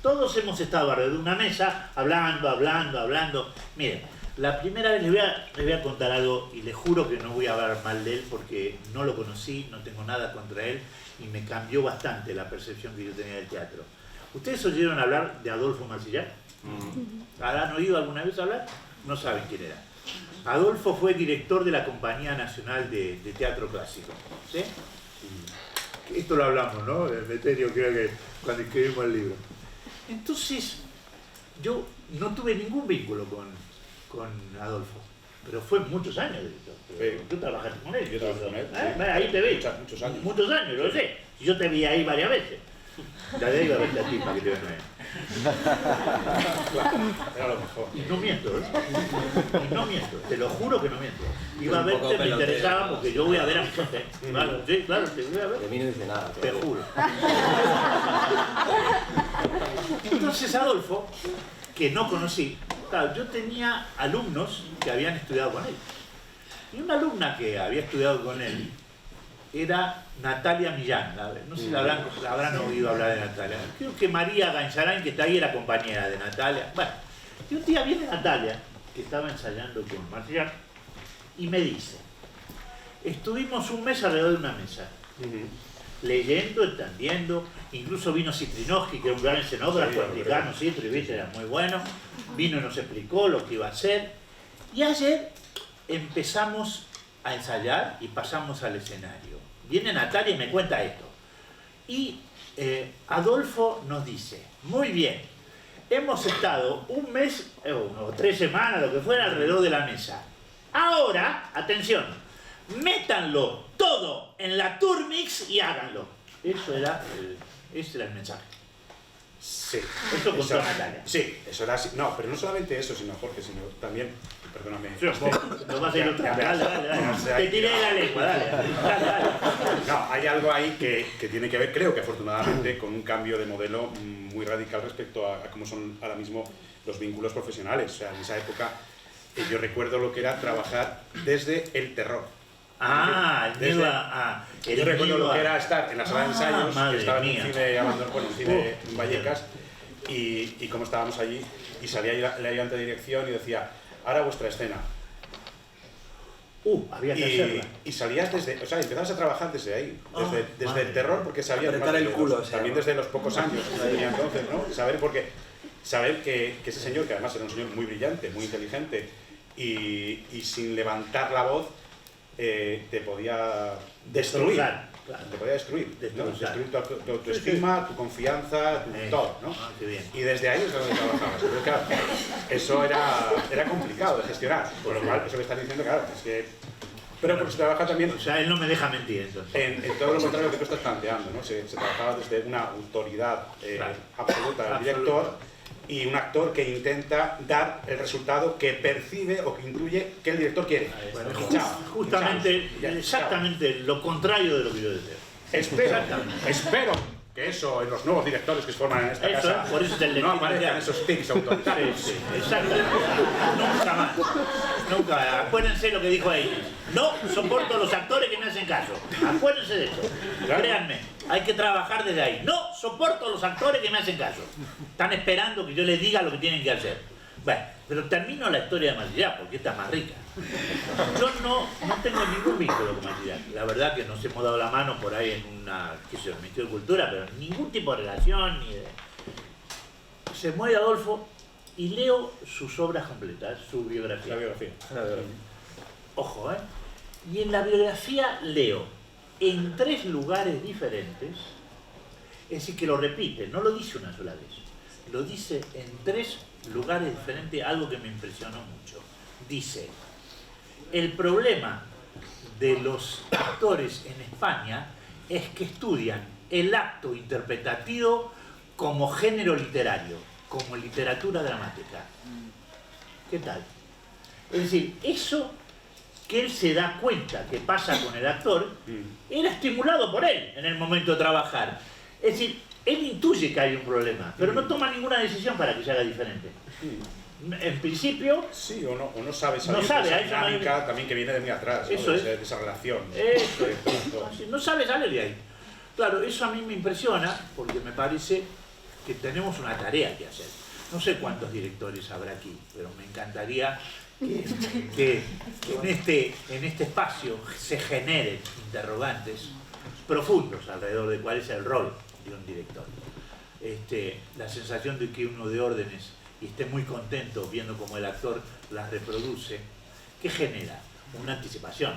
Todos hemos estado alrededor de una mesa hablando. Miren, la primera vez les voy a contar algo y les juro que no voy a hablar mal de él porque no lo conocí, no tengo nada contra él y me cambió bastante la percepción que yo tenía del teatro. ¿Ustedes oyeron hablar de Adolfo Marsillach? ¿Han oído alguna vez hablar? No saben quién era. Adolfo fue director de la Compañía Nacional de Teatro Clásico. ¿Sí? Esto lo hablamos, ¿no? En Meterio, creo que cuando escribimos el libro. Entonces, yo no tuve ningún vínculo con Adolfo, pero fue muchos años. Tú trabajaste con él. Yo trabajé con él. Ahí te vi. Muchos años. Muchos años, lo sé. Yo te vi ahí varias veces. Ya te iba a ver la tipa que te ven ahí. Era lo mejor. Y no miento, ¿eh? Y no miento, te lo juro que no miento. Iba a Un poco verte, me pelotero. interesaba porque yo voy a ver a mi gente. Claro, sí, claro, te voy a ver. De mí no dice nada. Te juro. Entonces Adolfo, que no conocí, claro, yo tenía alumnos que habían estudiado con él. Y una alumna que había estudiado con él era Natalia Millán. No sé si la habrán oído hablar de Natalia. Creo que María Gainzarain, que está ahí, era compañera de Natalia. Bueno, y un día viene Natalia, que estaba ensayando con Marcial, y me dice, estuvimos un mes alrededor de una mesa, leyendo, entendiendo, incluso vino Citrinowski, que era un gran escenógrafo, africano, Citri, ¿viste? Era muy bueno, vino y nos explicó lo que iba a hacer, y ayer empezamos a ensayar y pasamos al escenario. Viene Natalia y me cuenta esto. Y Adolfo nos dice, muy bien, hemos estado un mes, o 3 semanas, lo que fuera, alrededor de la mesa. Ahora, atención, métanlo todo en la Turmix y háganlo. Ese era el mensaje. Sí. Eso contó Eso- Natalia. Sí, eso era así. No, pero no solamente eso, sino Jorge, sino también, perdóname. Lo vas a ir otra vez. Dale. Te tiré la lengua, dale. No, hay algo ahí que tiene que ver, creo que afortunadamente, con un cambio de modelo muy radical respecto a cómo son ahora mismo los vínculos profesionales. O sea, en esa época yo recuerdo lo que era trabajar desde el terror. El Desde- miedo a... Yo recuerdo lo que era estar en la sala de ensayos, que madre estaba en un mía. cine abandonado, bueno, un cine en Vallecas, y cómo estábamos allí, y salía el ayudante de dirección y decía, ahora vuestra escena. Había que hacerla. Y salías desde, o sea, empezabas a trabajar desde ahí, desde madre el terror, porque sabías Apretar más el de culo, los- o sea, también desde los pocos años que tenía entonces, ¿no? Saber que ese señor, que además era un señor muy brillante, muy inteligente, y sin levantar la voz, te podía destruir. Claro. Te podía destruir, ¿no? Destrozar. Destruir tu autoestima, tu confianza, todo, ¿no? Qué bien. Y desde ahí es donde trabajabas. Pero claro, eso era complicado de gestionar. Por lo cual, eso que estás diciendo, claro, es que... Pero porque se trabaja también O sea, él no me deja mentir, entonces. en todo lo contrario que tú estás planteando, ¿no? Se trabajaba desde una autoridad absoluta del director y un actor que intenta dar el resultado que percibe o que intuye que el director quiere. Bueno, Y chao, justamente, y chao, ya, exactamente lo contrario de lo que yo deseo. Espero que eso en los nuevos directores que se forman en esta Eso, casa por eso es el no destino aparezcan ya. esos tics autoritarios. Sí, exactamente. Nunca más. Nunca. Acuérdense lo que dijo ahí. No soporto los actores que me hacen caso. Acuérdense de eso. Claro. Créanme, hay que trabajar desde ahí. No soporto los actores que me hacen caso. Están esperando que yo les diga lo que tienen que hacer. Bueno, pero termino la historia de Marcial porque esta es más rica. Yo no tengo ningún vínculo con Marcial. La verdad que nos hemos dado la mano por ahí en una, qué sé yo, Ministerio de Cultura, pero ningún tipo de relación ni de... Se muere Adolfo y leo sus obras completas, su biografía. La biografía. Ojo, ¿eh? Y en la biografía leo en 3 lugares diferentes, es decir, que lo repite, no lo dice una sola vez, lo dice en 3 lugares diferentes, algo que me impresionó mucho. Dice, el problema de los actores en España es que estudian el acto interpretativo como género literario, como literatura dramática. ¿Qué tal? Es decir, eso que él se da cuenta que pasa con el actor, era estimulado por él en el momento de trabajar. Es decir, él intuye que hay un problema, pero no toma ninguna decisión para que se haga diferente. En principio, Sí, o no sabe salir No sabe, de a esa eso no hay- dinámica también que viene de muy atrás, ¿no? Eso de, es. de esa relación. eso, De pronto. no sabe salir de ahí. Claro, eso a mí me impresiona porque me parece que tenemos una tarea que hacer. No sé cuántos directores habrá aquí, pero me encantaría que en este espacio se generen interrogantes profundos alrededor de cuál es el rol de un director. La sensación de que uno de órdenes y esté muy contento viendo cómo el actor las reproduce, ¿qué genera? Una anticipación.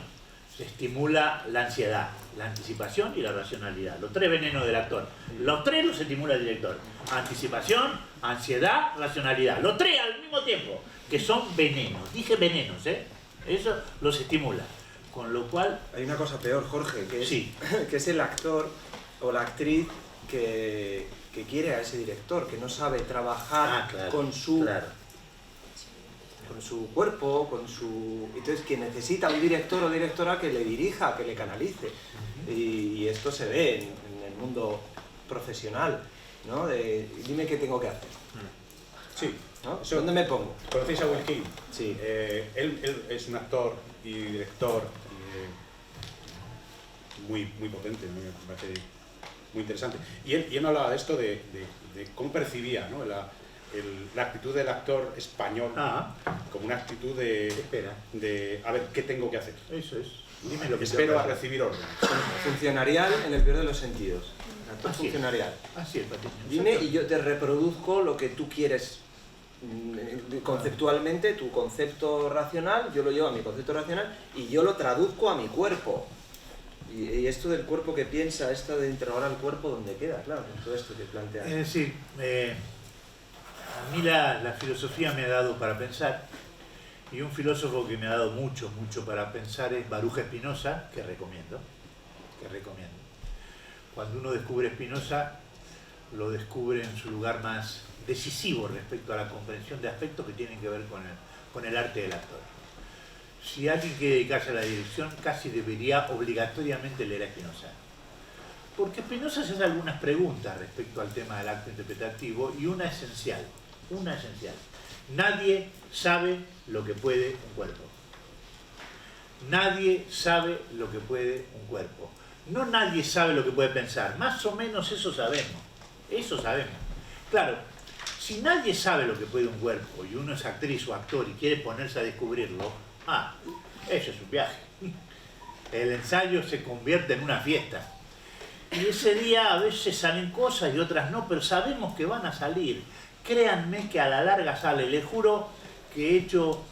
Se estimula la ansiedad, la anticipación y la racionalidad. Los 3 venenos del actor. Los 3 los estimula el director. Anticipación, ansiedad, racionalidad. Los 3 al mismo tiempo, que son venenos. Dije venenos, ¿eh? Eso los estimula. Con lo cual, Hay una cosa peor, Jorge, que es, Sí. que es el actor o la actriz que que quiere a ese director, que no sabe trabajar con su cuerpo, con su... Entonces, que necesita un director o directora que le dirija, que le canalice. Y esto se ve en el mundo profesional, ¿no? Dime qué tengo que hacer. Sí. ¿No? ¿Dónde me pongo? ¿Conocéis a Will King? Sí. Él es un actor y director muy potente, me parece muy interesante. Y él hablaba de esto, de cómo percibía, ¿no? la actitud del actor español como una actitud de a ver, ¿qué tengo que hacer? Eso es. Dime lo que espero a recibir órdenes. Funcionarial en el peor de los sentidos. Actor funcionarial. Así es, Patiño. Dime y yo te reproduzco lo que tú quieres conceptualmente, tu concepto racional, yo lo llevo a mi concepto racional y yo lo traduzco a mi cuerpo. Y esto del cuerpo que piensa, esto de interrogar al cuerpo, ¿dónde queda? Claro, todo esto que planteas. Es decir, a mí la filosofía me ha dado para pensar, y un filósofo que me ha dado mucho para pensar es Baruch Spinoza, que recomiendo. Cuando uno descubre Spinoza, lo descubre en su lugar más decisivo respecto a la comprensión de aspectos que tienen que ver con el arte del actor. Si alguien quiere dedicarse a la dirección, casi debería obligatoriamente leer a Spinoza. Porque Spinoza se hace algunas preguntas respecto al tema del acto interpretativo y una esencial. Nadie sabe lo que puede un cuerpo. Nadie sabe lo que puede un cuerpo. No nadie sabe lo que puede pensar. Más o menos eso sabemos. Claro, si nadie sabe lo que puede un cuerpo y uno es actriz o actor y quiere ponerse a descubrirlo, eso es un viaje. El ensayo se convierte en una fiesta. Y ese día a veces salen cosas y otras no, pero sabemos que van a salir. Créanme que a la larga sale. Les juro que he hecho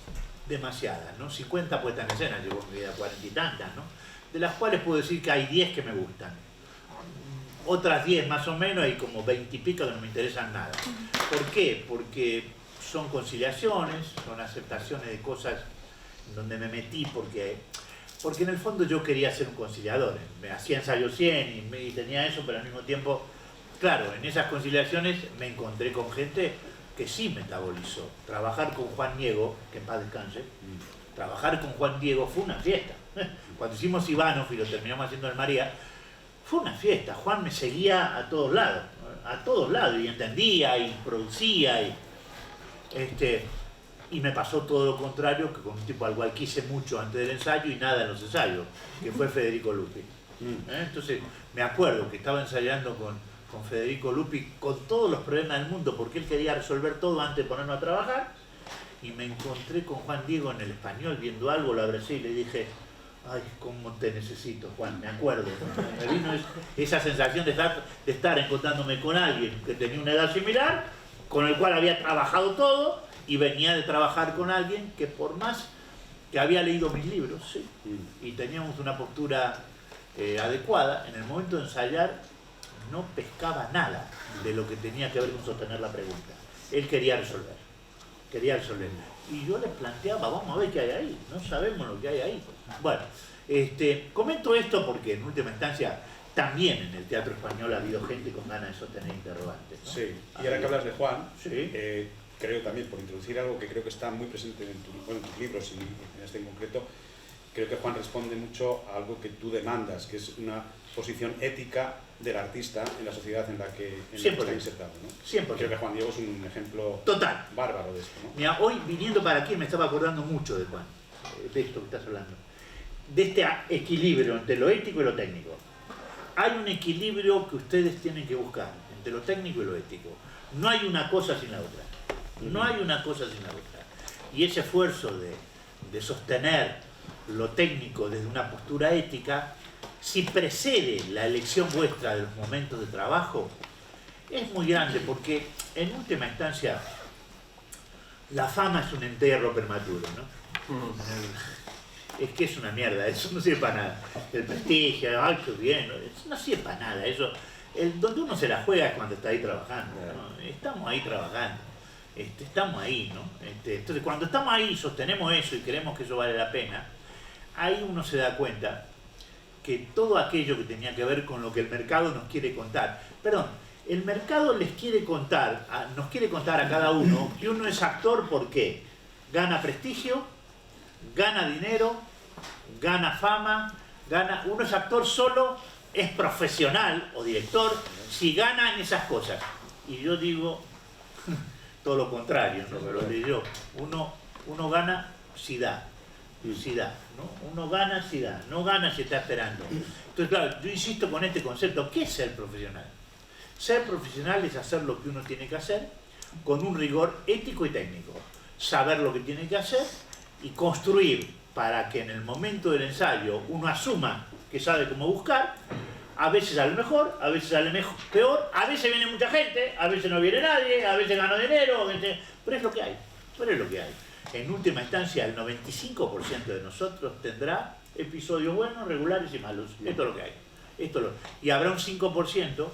demasiadas, ¿no? 50 puestas en escena, llevo en mi vida 40 y tantas, ¿no? De las cuales puedo decir que hay 10 que me gustan. Otras 10 más o menos, hay como 20 y pico que no me interesan nada. ¿Por qué? Porque son conciliaciones, son aceptaciones de cosas donde me metí porque en el fondo yo quería ser un conciliador. Me hacía ensayo 100 y tenía eso, pero al mismo tiempo, claro, en esas conciliaciones me encontré con gente que sí metabolizó. Trabajar con Juan Diego, que en paz descanse, trabajar con Juan Diego fue una fiesta. Cuando hicimos Ivanov y lo terminamos haciendo en María, fue una fiesta. Juan me seguía a todos lados, y entendía, y producía, y me pasó todo lo contrario, que con un tipo al cual quise mucho antes del ensayo y nada en los ensayos, que fue Federico Lupi. Entonces, me acuerdo que estaba ensayando con Federico Lupi con todos los problemas del mundo, porque él quería resolver todo antes de ponernos a trabajar, y me encontré con Juan Diego en el Español viendo algo, lo abracé y le dije: ay, cómo te necesito, Juan, me acuerdo. Me vino esa sensación de estar encontrándome con alguien que tenía una edad similar, con el cual había trabajado todo, y venía de trabajar con alguien que, por más que había leído mis libros, ¿sí? Y teníamos una postura adecuada, en el momento de ensayar no pescaba nada de lo que tenía que ver con sostener la pregunta. Él quería resolver. Y yo les planteaba: vamos a ver qué hay ahí, no sabemos lo que hay ahí. Bueno, comento esto porque en última instancia también en el teatro español ha habido gente con ganas de sostener interrogantes, ¿no? Sí, y ahora que hablas de Juan, sí. Creo también, por introducir algo que creo que está muy presente en tus libros y en este en concreto, creo que Juan responde mucho a algo que tú demandas, que es una posición ética del artista en la sociedad en la que está insertado, ¿no? 100%. Creo que Juan Diego es un ejemplo total, bárbaro de esto, ¿no? Mira, hoy viniendo para aquí me estaba acordando mucho de Juan, de esto que estás hablando, de este equilibrio entre lo ético y lo técnico. Hay un equilibrio que ustedes tienen que buscar entre lo técnico y lo ético. No hay una cosa sin la otra. Y ese esfuerzo de sostener lo técnico desde una postura ética, si precede la elección vuestra de los momentos de trabajo, es muy grande, porque en última instancia la fama es un entierro prematuro, ¿no? Es que es una mierda, eso no sirve para nada. El prestigio, ay, qué bien, no sirve para nada. Eso, donde uno se la juega es cuando está ahí trabajando, ¿no? Estamos ahí trabajando. Estamos ahí, ¿no? Entonces, cuando estamos ahí y sostenemos eso y creemos que eso vale la pena, ahí uno se da cuenta que todo aquello que tenía que ver con lo que el mercado nos quiere contar, perdón, El mercado nos quiere contar a cada uno que uno es actor porque gana prestigio, gana dinero, gana fama, uno es actor solo, es profesional o director si gana en esas cosas. Y yo digo todo lo contrario, ¿no? Pero lo digo, uno gana si da, ¿no? Uno gana si da, no gana si está esperando. Entonces, claro, yo insisto con este concepto, ¿qué es ser profesional? Ser profesional es hacer lo que uno tiene que hacer con un rigor ético y técnico. Saber lo que tiene que hacer y construir para que en el momento del ensayo uno asuma que sabe cómo buscar. A veces sale mejor, a veces sale peor, a veces viene mucha gente, a veces no viene nadie, a veces gano dinero, pero es lo que hay, En última instancia, el 95% de nosotros tendrá episodios buenos, regulares y malos. Esto es lo que hay. Y habrá un 5%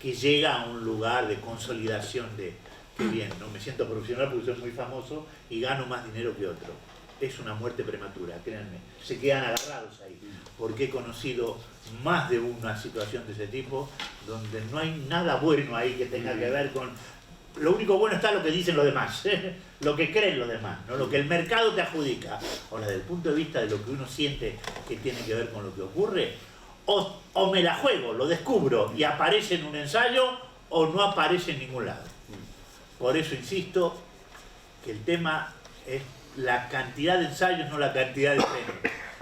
que llega a un lugar de consolidación de, qué bien, no me siento profesional porque soy muy famoso y gano más dinero que otro. Es una muerte prematura, créanme. Se quedan agarrados ahí, porque he conocido más de una situación de ese tipo donde no hay nada bueno ahí que tenga que ver con... Lo único bueno está lo que dicen los demás, lo que creen los demás, ¿no? Lo que el mercado te adjudica. Ahora, desde el punto de vista de lo que uno siente que tiene que ver con lo que ocurre, o me la juego, lo descubro y aparece en un ensayo, o no aparece en ningún lado. Por eso insisto que el tema es la cantidad de ensayos, no la cantidad de estrenos.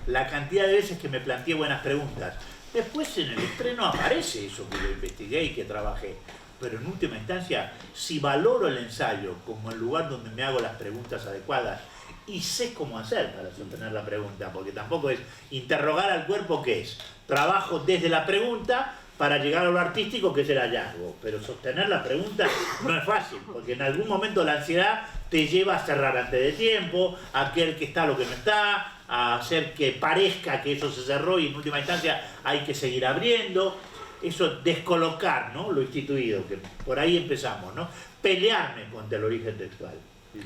La cantidad de veces que me planteé buenas preguntas. Después en el estreno aparece eso que yo investigué y que trabajé. Pero en última instancia, si valoro el ensayo como el lugar donde me hago las preguntas adecuadas y sé cómo hacer para sostener la pregunta, porque tampoco es interrogar al cuerpo, ¿qué es? Trabajo desde la pregunta para llegar a lo artístico, que es el hallazgo. Pero sostener la pregunta no es fácil, porque en algún momento la ansiedad te lleva a cerrar antes de tiempo, a creer que está lo que no está, a hacer que parezca que eso se cerró y en última instancia hay que seguir abriendo. Eso, descolocar, ¿no?, lo instituido, que por ahí empezamos, ¿no? Pelearme contra el origen textual.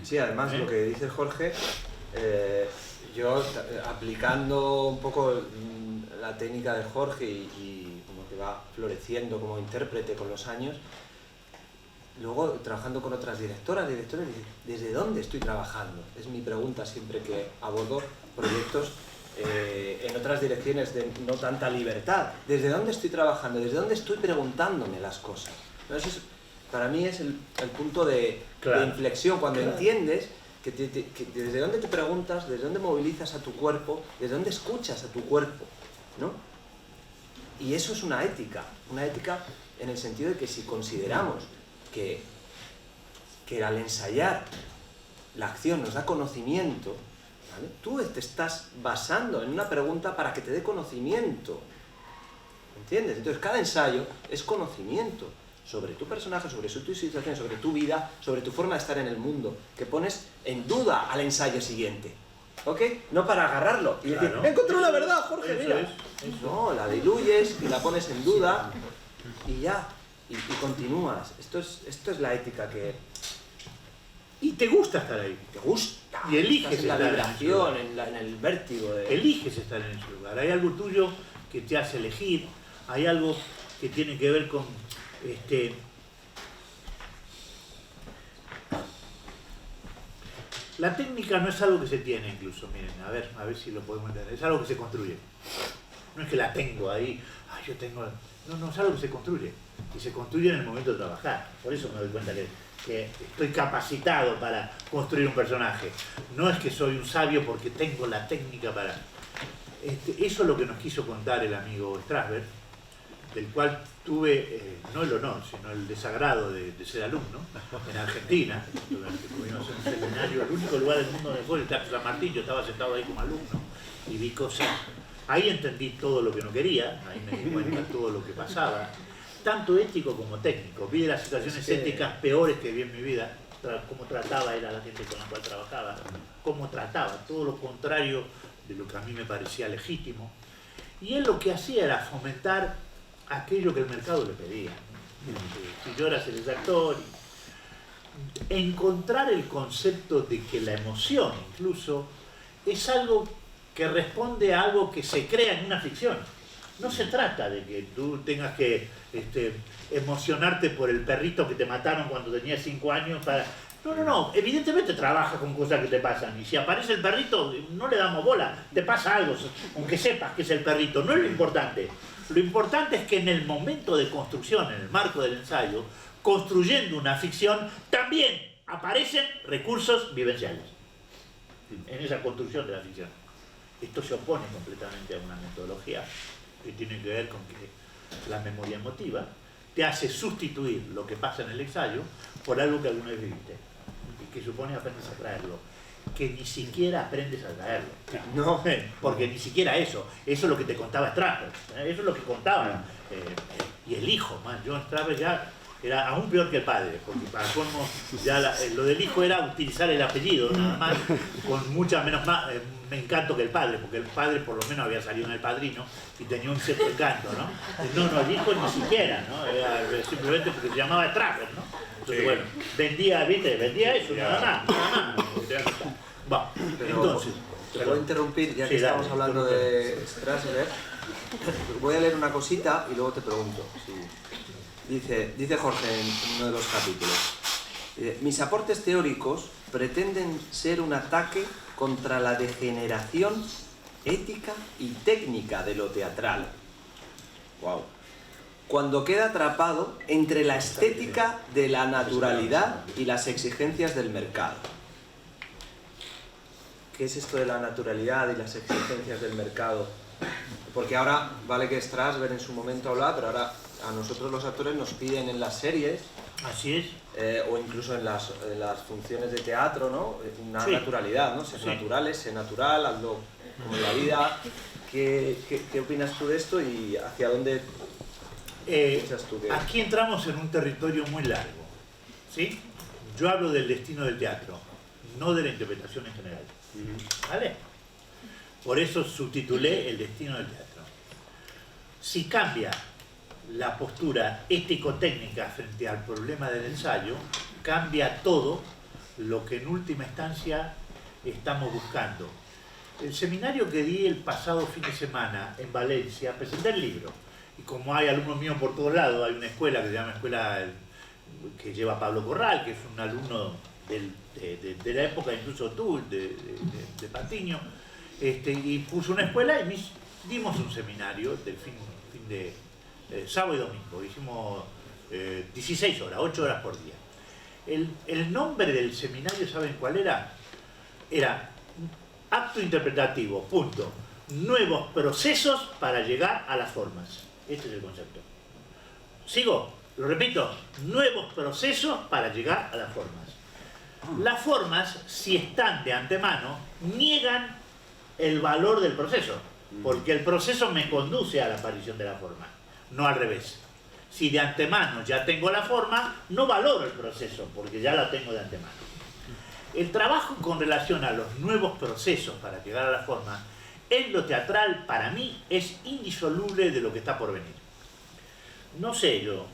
Sí, además lo que dice Jorge, yo aplicando un poco la técnica de Jorge y como que va floreciendo como intérprete con los años, luego trabajando con otras directores, ¿desde dónde estoy trabajando? Es mi pregunta siempre que abordo proyectos en otras direcciones de no tanta libertad. ¿Desde dónde estoy trabajando? ¿Desde dónde estoy preguntándome las cosas? ¿No? Eso es, para mí es el punto de inflexión, cuando entiendes que desde dónde te preguntas, desde dónde movilizas a tu cuerpo, desde dónde escuchas a tu cuerpo, ¿no? Y eso es una ética en el sentido de que si consideramos que al ensayar la acción nos da conocimiento, ¿vale? Tú te estás basando en una pregunta para que te dé conocimiento, ¿entiendes? Entonces cada ensayo es conocimiento sobre tu personaje, sobre tu situación, sobre tu vida, sobre tu forma de estar en el mundo, que pones en duda al ensayo siguiente, ¿ok? No para agarrarlo y decir, he encontrado la verdad, Jorge, mira. No, la diluyes y la pones en duda y ya, y continúas. Esto es la ética que... Y te gusta estar ahí. Te gusta. Y eliges la estar vibración, en el vértigo de... Eliges estar en ese lugar. Hay algo tuyo que te hace elegir, hay algo que tiene que ver con... La técnica no es algo que se tiene incluso, miren, a ver si lo podemos entender, es algo que se construye. No es que la tengo ahí, yo tengo... No, es algo que se construye. Y se construye en el momento de trabajar. Por eso me doy cuenta que estoy capacitado para construir un personaje. No es que soy un sabio porque tengo la técnica para... Eso es lo que nos quiso contar el amigo Strasberg, del cual tuve no el honor, sino el desagrado de ser alumno en Argentina. Tuvimos un seminario, el único lugar del mundo donde fue el Teatro San Martín. Yo estaba sentado ahí como alumno y vi cosas. Ahí entendí todo lo que no quería, ahí me di cuenta de todo lo que pasaba, tanto ético como técnico. Vi las situaciones éticas peores que vi en mi vida, cómo trataba él a la gente con la cual trabajaba, cómo trataba, todo lo contrario de lo que a mí me parecía legítimo. Y él lo que hacía era fomentar aquello que el mercado le pedía. Si yo era el actor, encontrar el concepto de que la emoción incluso es algo que responde a algo que se crea en una ficción. No se trata de que tú tengas que emocionarte por el perrito que te mataron cuando tenías 5 años para... No, evidentemente trabaja con cosas que te pasan y si aparece el perrito no le damos bola, te pasa algo, aunque sepas que es el perrito, no es lo importante. Lo importante es que en el momento de construcción, en el marco del ensayo, construyendo una ficción, también aparecen recursos vivenciales en esa construcción de la ficción. Esto se opone completamente a una metodología que tiene que ver con que la memoria emotiva te hace sustituir lo que pasa en el ensayo por algo que alguna vez viviste y que supone aprendes a traerlo, que ni siquiera aprendes a traerlo. No. Porque ni siquiera eso es lo que te contaba Strasberg, eso es lo que contaba. Y el hijo, John Strasberg ya era aún peor que el padre, porque para colmo ya lo del hijo era utilizar el apellido nada más, con mucha menos me encanto que el padre, porque el padre por lo menos había salido en El Padrino y tenía un cierto encanto, ¿no? No, el hijo ni siquiera, ¿no? Era simplemente porque se llamaba Strasberg, ¿no? Entonces, bueno, vendía, ¿viste? Vendía eso, nada más. Bueno, entonces... ¿Te puedo interrumpir? Ya que estamos hablando de Strasberg, voy a leer una cosita y luego te pregunto. Dice Jorge en uno de los capítulos, mis aportes teóricos pretenden ser un ataque contra la degeneración ética y técnica de lo teatral. Wow. Cuando queda atrapado entre la estética de la naturalidad y las exigencias del mercado. ¿Qué es esto de la naturalidad y las exigencias del mercado? Porque ahora, vale que Strasberg en su momento hablaba, pero ahora a nosotros los actores nos piden en las series, así es, o incluso en las funciones de teatro, ¿no? Una naturalidad, ¿no? Ser naturales, ser natural, hazlo como en la vida. ¿Qué opinas tú de esto y hacia dónde piensas tú que...? Aquí entramos en un territorio muy largo, ¿sí? Yo hablo del destino del teatro, no de la interpretación en general, ¿vale? Por eso subtitulé El destino del teatro. Si cambia la postura ético-técnica frente al problema del ensayo, cambia todo lo que en última instancia estamos buscando. El seminario que di el pasado fin de semana en Valencia, presenté el libro. Y como hay alumnos míos por todos lados, hay una escuela que se llama Escuela que lleva Pablo Corral, que es un alumno de la época incluso tú, de Patiño, y puso una escuela y dimos un seminario del fin de sábado y domingo. Hicimos 16 horas, 8 horas por día. El nombre del seminario, ¿saben cuál era? Era acto interpretativo, punto. Nuevos procesos para llegar a las formas. Este es el concepto. Sigo, lo repito, nuevos procesos para llegar a las formas. Las formas, si están de antemano, niegan el valor del proceso, porque el proceso me conduce a la aparición de la forma, no al revés. Si de antemano ya tengo la forma, no valoro el proceso, porque ya la tengo de antemano. El trabajo con relación a los nuevos procesos para llegar a la forma, en lo teatral, para mí, es indisoluble de lo que está por venir. No sé, yo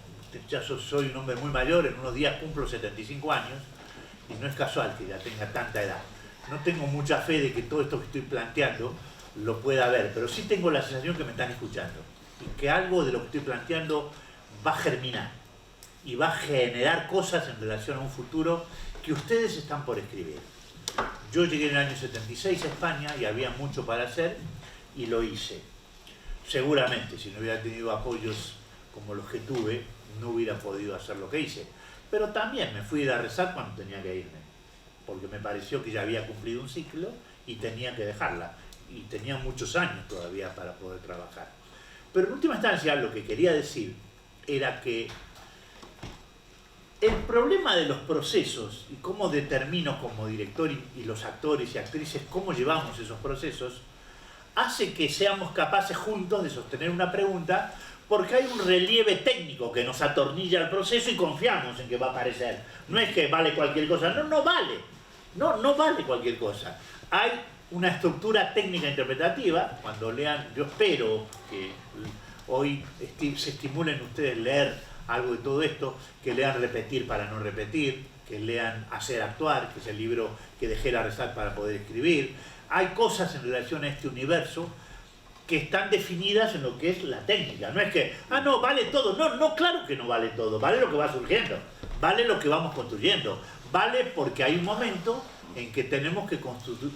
ya soy un hombre muy mayor, en unos días cumplo 75 años, y no es casual que ya tenga tanta edad. No tengo mucha fe de que todo esto que estoy planteando lo pueda ver, pero sí tengo la sensación que me están escuchando, y que algo de lo que estoy planteando va a germinar, y va a generar cosas en relación a un futuro que ustedes están por escribir. Yo llegué en el año 76 a España y había mucho para hacer y lo hice. Seguramente, si no hubiera tenido apoyos como los que tuve, no hubiera podido hacer lo que hice. Pero también me fui a ir a rezar cuando tenía que irme, porque me pareció que ya había cumplido un ciclo y tenía que dejarla. Y tenía muchos años todavía para poder trabajar. Pero en última instancia lo que quería decir era que el problema de los procesos y cómo determino como director y los actores y actrices cómo llevamos esos procesos hace que seamos capaces juntos de sostener una pregunta, porque hay un relieve técnico que nos atornilla al proceso y confiamos en que va a aparecer. No es que vale cualquier cosa, no vale. No vale cualquier cosa. Hay una estructura técnica interpretativa. Cuando lean, yo espero que hoy se estimulen ustedes leer algo de todo esto, que lean Repetir para no repetir, que lean Hacer actuar, que es el libro que dejé la rezar para poder escribir. Hay cosas en relación a este universo que están definidas en lo que es la técnica. No es que, no, vale todo. No, no, claro que no vale todo. Vale lo que va surgiendo. Vale lo que vamos construyendo. Vale porque hay un momento en que tenemos que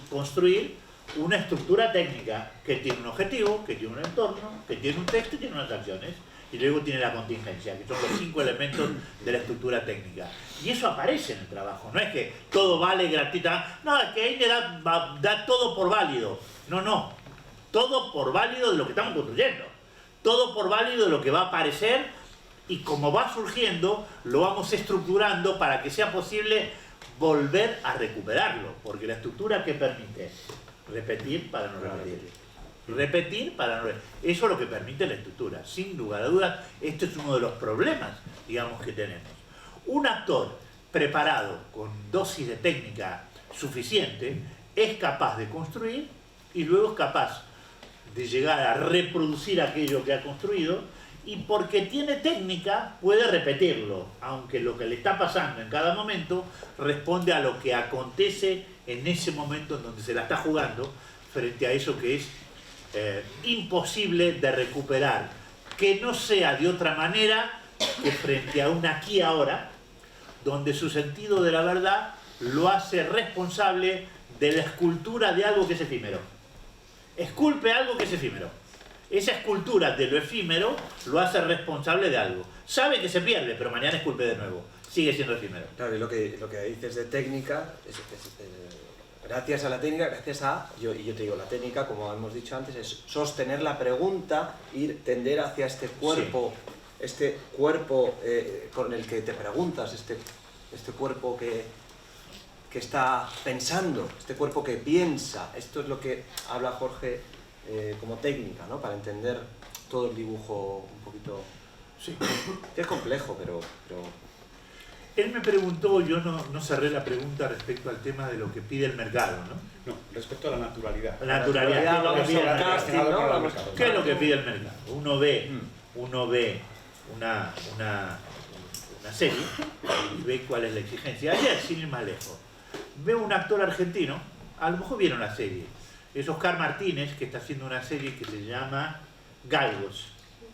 construir una estructura técnica que tiene un objetivo, que tiene un entorno, que tiene un texto y tiene unas acciones. Y luego tiene la contingencia, que son los 5 elementos de la estructura técnica. Y eso aparece en el trabajo. No es que todo vale gratuita. No, es que ahí le da todo por válido. No, no. Todo por válido de lo que estamos construyendo. Todo por válido de lo que va a aparecer, y como va surgiendo, lo vamos estructurando para que sea posible volver a recuperarlo. Porque la estructura que permite repetir para no repetir. Repetir para no repetir. Eso es lo que permite la estructura. Sin lugar a dudas, este es uno de los problemas, digamos, que tenemos. Un actor preparado con dosis de técnica suficiente es capaz de construir y luego es capaz de llegar a reproducir aquello que ha construido, y porque tiene técnica puede repetirlo, aunque lo que le está pasando en cada momento responde a lo que acontece en ese momento en donde se la está jugando frente a eso que es imposible de recuperar, que no sea de otra manera que frente a un aquí y ahora, donde su sentido de la verdad lo hace responsable de la escultura de algo que es efímero. Esculpe algo que es efímero. Esa escultura de lo efímero lo hace responsable de algo. Sabe que se pierde, pero mañana esculpe de nuevo. Sigue siendo efímero. Claro, y lo que dices de técnica gracias a la técnica, gracias a, y yo te digo, la técnica, como hemos dicho antes, es sostener la pregunta, tender hacia este cuerpo, sí. Con el que te preguntas, este cuerpo que está pensando, este cuerpo que piensa. Esto es lo que habla Jorge como técnica, ¿no? Para entender todo el dibujo un poquito... Sí, es complejo, pero... Él me preguntó, yo no cerré la pregunta respecto al tema de lo que pide el mercado, ¿no? No, respecto a la naturalidad. La naturalidad, ¿qué es lo que pide el mercado? ¿Qué es lo que pide el mercado? Uno ve una serie y ve cuál es la exigencia. Ayer, sin ir más lejos, veo un actor argentino, a lo mejor vieron la serie, es Oscar Martínez, que está haciendo una serie que se llama Galgos.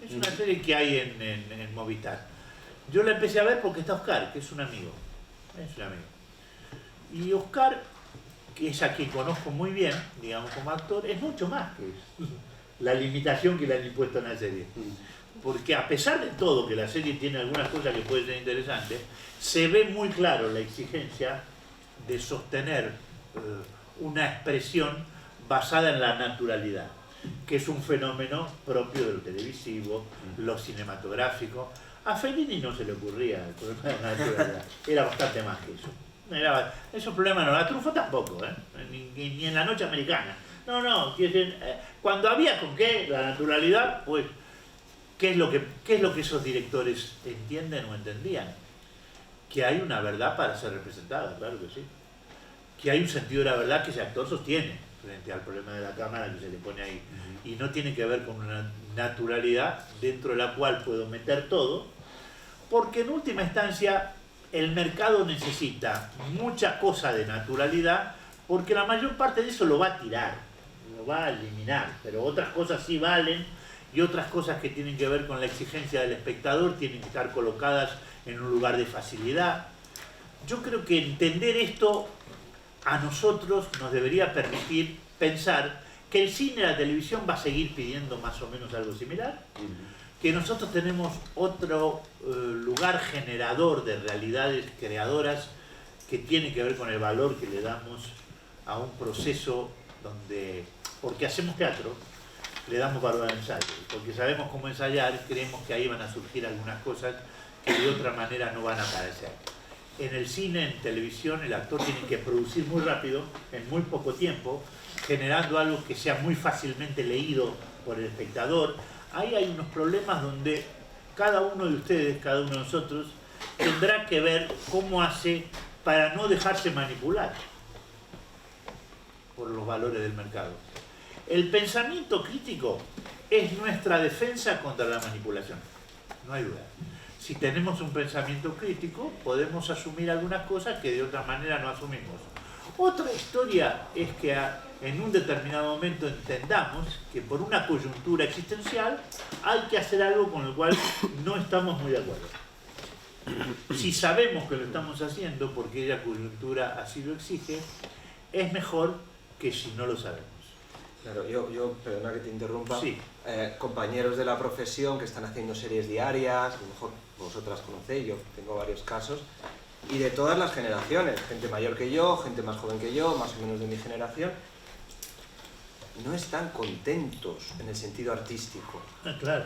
Es una serie que hay en Movistar. Yo la empecé a ver porque está Oscar, que es un amigo. Y Oscar, que es a quien conozco muy bien, digamos, como actor, es mucho más que la limitación que le han impuesto en la serie. Porque a pesar de todo, que la serie tiene algunas cosas que pueden ser interesantes, se ve muy claro la exigencia de sostener una expresión basada en la naturalidad, que es un fenómeno propio de lo televisivo, lo cinematográfico. A Fellini no se le ocurría el problema de la naturalidad, era bastante más que eso. Esos problemas no, la Truffaut tampoco, ni en La Noche Americana. No, cuando había con qué, la naturalidad, pues, ¿qué es lo que esos directores entienden o entendían? Que hay una verdad para ser representada, claro que sí. Que hay un sentido de la verdad que ese actor sostiene frente al problema de la cámara que se le pone ahí. Y no tiene que ver con una naturalidad dentro de la cual puedo meter todo, porque en última instancia el mercado necesita mucha cosa de naturalidad, porque la mayor parte de eso lo va a tirar, lo va a eliminar, pero otras cosas sí valen, y otras cosas que tienen que ver con la exigencia del espectador tienen que estar colocadas en un lugar de facilidad. Yo creo que entender esto a nosotros nos debería permitir pensar que el cine y la televisión va a seguir pidiendo más o menos algo similar, que nosotros tenemos otro lugar generador de realidades creadoras que tiene que ver con el valor que le damos a un proceso donde, porque hacemos teatro, le damos valor al ensayo, porque sabemos cómo ensayar, creemos que ahí van a surgir algunas cosas que de otra manera no van a aparecer. En el cine, en televisión, el actor tiene que producir muy rápido, en muy poco tiempo, generando algo que sea muy fácilmente leído por el espectador. Ahí hay unos problemas donde cada uno de ustedes, cada uno de nosotros, tendrá que ver cómo hace para no dejarse manipular por los valores del mercado. El pensamiento crítico es nuestra defensa contra la manipulación, no hay duda. Si tenemos un pensamiento crítico, podemos asumir algunas cosas que de otra manera no asumimos. Otra historia es que en un determinado momento entendamos que por una coyuntura existencial hay que hacer algo con lo cual no estamos muy de acuerdo. Si sabemos que lo estamos haciendo porque esa coyuntura así lo exige, es mejor que si no lo sabemos. Claro, yo perdona que te interrumpa, Sí. Compañeros de la profesión que están haciendo series diarias, a lo mejor vosotras conocéis, yo tengo varios casos, y de todas las generaciones, gente mayor que yo, gente más joven que yo, más o menos de mi generación, no están contentos en el sentido artístico. Claro.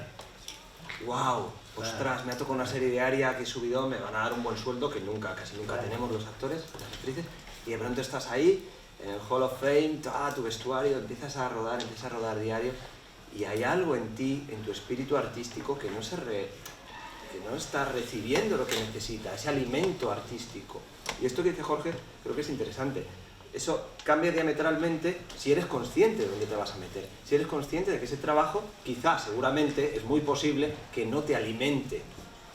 ¡Wow! Ostras, me ha tocado una serie diaria, que subidón, me van a dar un buen sueldo que casi nunca tenemos los actores, las actrices, y de pronto estás ahí, en el Hall of Fame, tu vestuario, empiezas a rodar diario, y hay algo en ti, en tu espíritu artístico, que no está recibiendo lo que necesita, ese alimento artístico. Y esto que dice Jorge, creo que es interesante. Eso cambia diametralmente si eres consciente de dónde te vas a meter. Si eres consciente de que ese trabajo, quizás, seguramente, es muy posible que no te alimente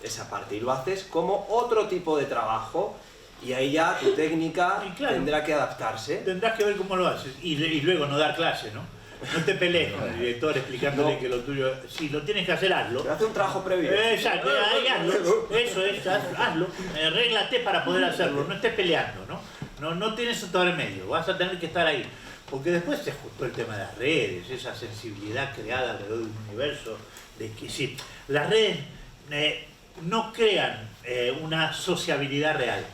esa parte. Y lo haces como otro tipo de trabajo, y ahí ya tu técnica tendrá que adaptarse. Tendrás que ver cómo lo haces. Y luego no dar clase, ¿no? No te pelees con el director explicándole que lo tuyo... Si lo tienes que hacer, hazlo. Pero hace un trabajo previo. Exacto, ahí hazlo. Eso es, hazlo. Arréglate para poder hacerlo. No estés peleando, ¿no? No tienes otro remedio. Vas a tener que estar ahí. Porque después se ajustó el tema de las redes, esa sensibilidad creada alrededor de un universo. De que sí, las redes no crean una sociabilidad real.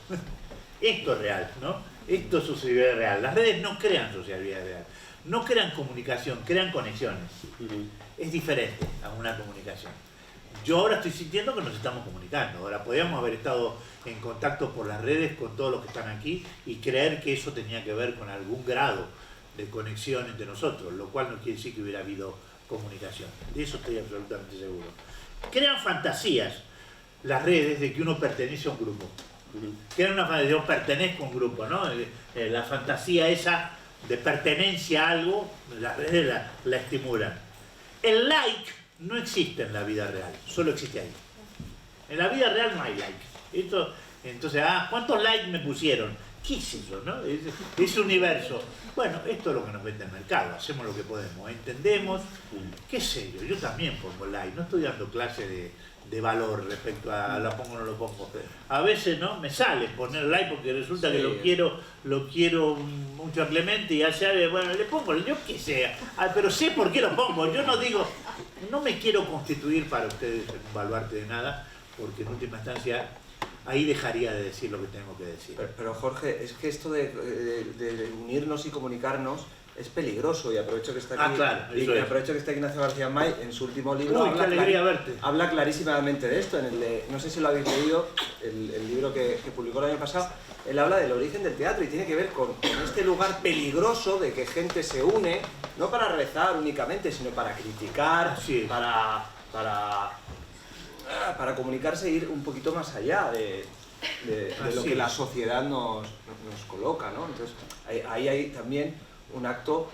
Esto es real, ¿no? Esto es sociabilidad real. Las redes no crean sociabilidad real. No crean comunicación, crean conexiones. Es diferente a una comunicación. Yo ahora estoy sintiendo que nos estamos comunicando. Ahora podríamos haber estado en contacto por las redes con todos los que están aquí y creer que eso tenía que ver con algún grado de conexión entre nosotros, lo cual no quiere decir que hubiera habido comunicación. De eso estoy absolutamente seguro. Crean fantasías las redes de que uno pertenece a un grupo. Crean una fantasía, yo pertenezco a un grupo, ¿no? La fantasía esa de pertenencia a algo, las redes la estimulan. El like no existe en la vida real, solo existe ahí. En la vida real no hay like. Entonces, ¿cuántos likes me pusieron? ¿Qué es eso, no? Ese universo. Bueno, esto es lo que nos vende el mercado, hacemos lo que podemos, entendemos, qué sé yo también pongo like, no estoy dando clase de valor respecto a lo pongo o no lo pongo. A veces no me sale poner like porque resulta que lo quiero mucho a Clemente y hace, bueno, le pongo, yo qué sé, pero sé por qué lo pongo. Yo no digo, no me quiero constituir para ustedes en un baluarte de nada, porque en última instancia ahí dejaría de decir lo que tengo que decir. Pero Jorge, es que esto de unirnos y comunicarnos es peligroso, y aprovecho que está aquí, aprovecho que está Ignacio García May en su último libro. Uy, qué alegría verte. Habla clarísimamente de esto, no sé si lo habéis leído, el libro que publicó el año pasado. Él habla del origen del teatro y tiene que ver con este lugar peligroso de que gente se une, no para rezar únicamente, sino para criticar, para comunicarse e ir un poquito más allá de lo que la sociedad nos coloca, ¿no? Entonces, ahí hay también un acto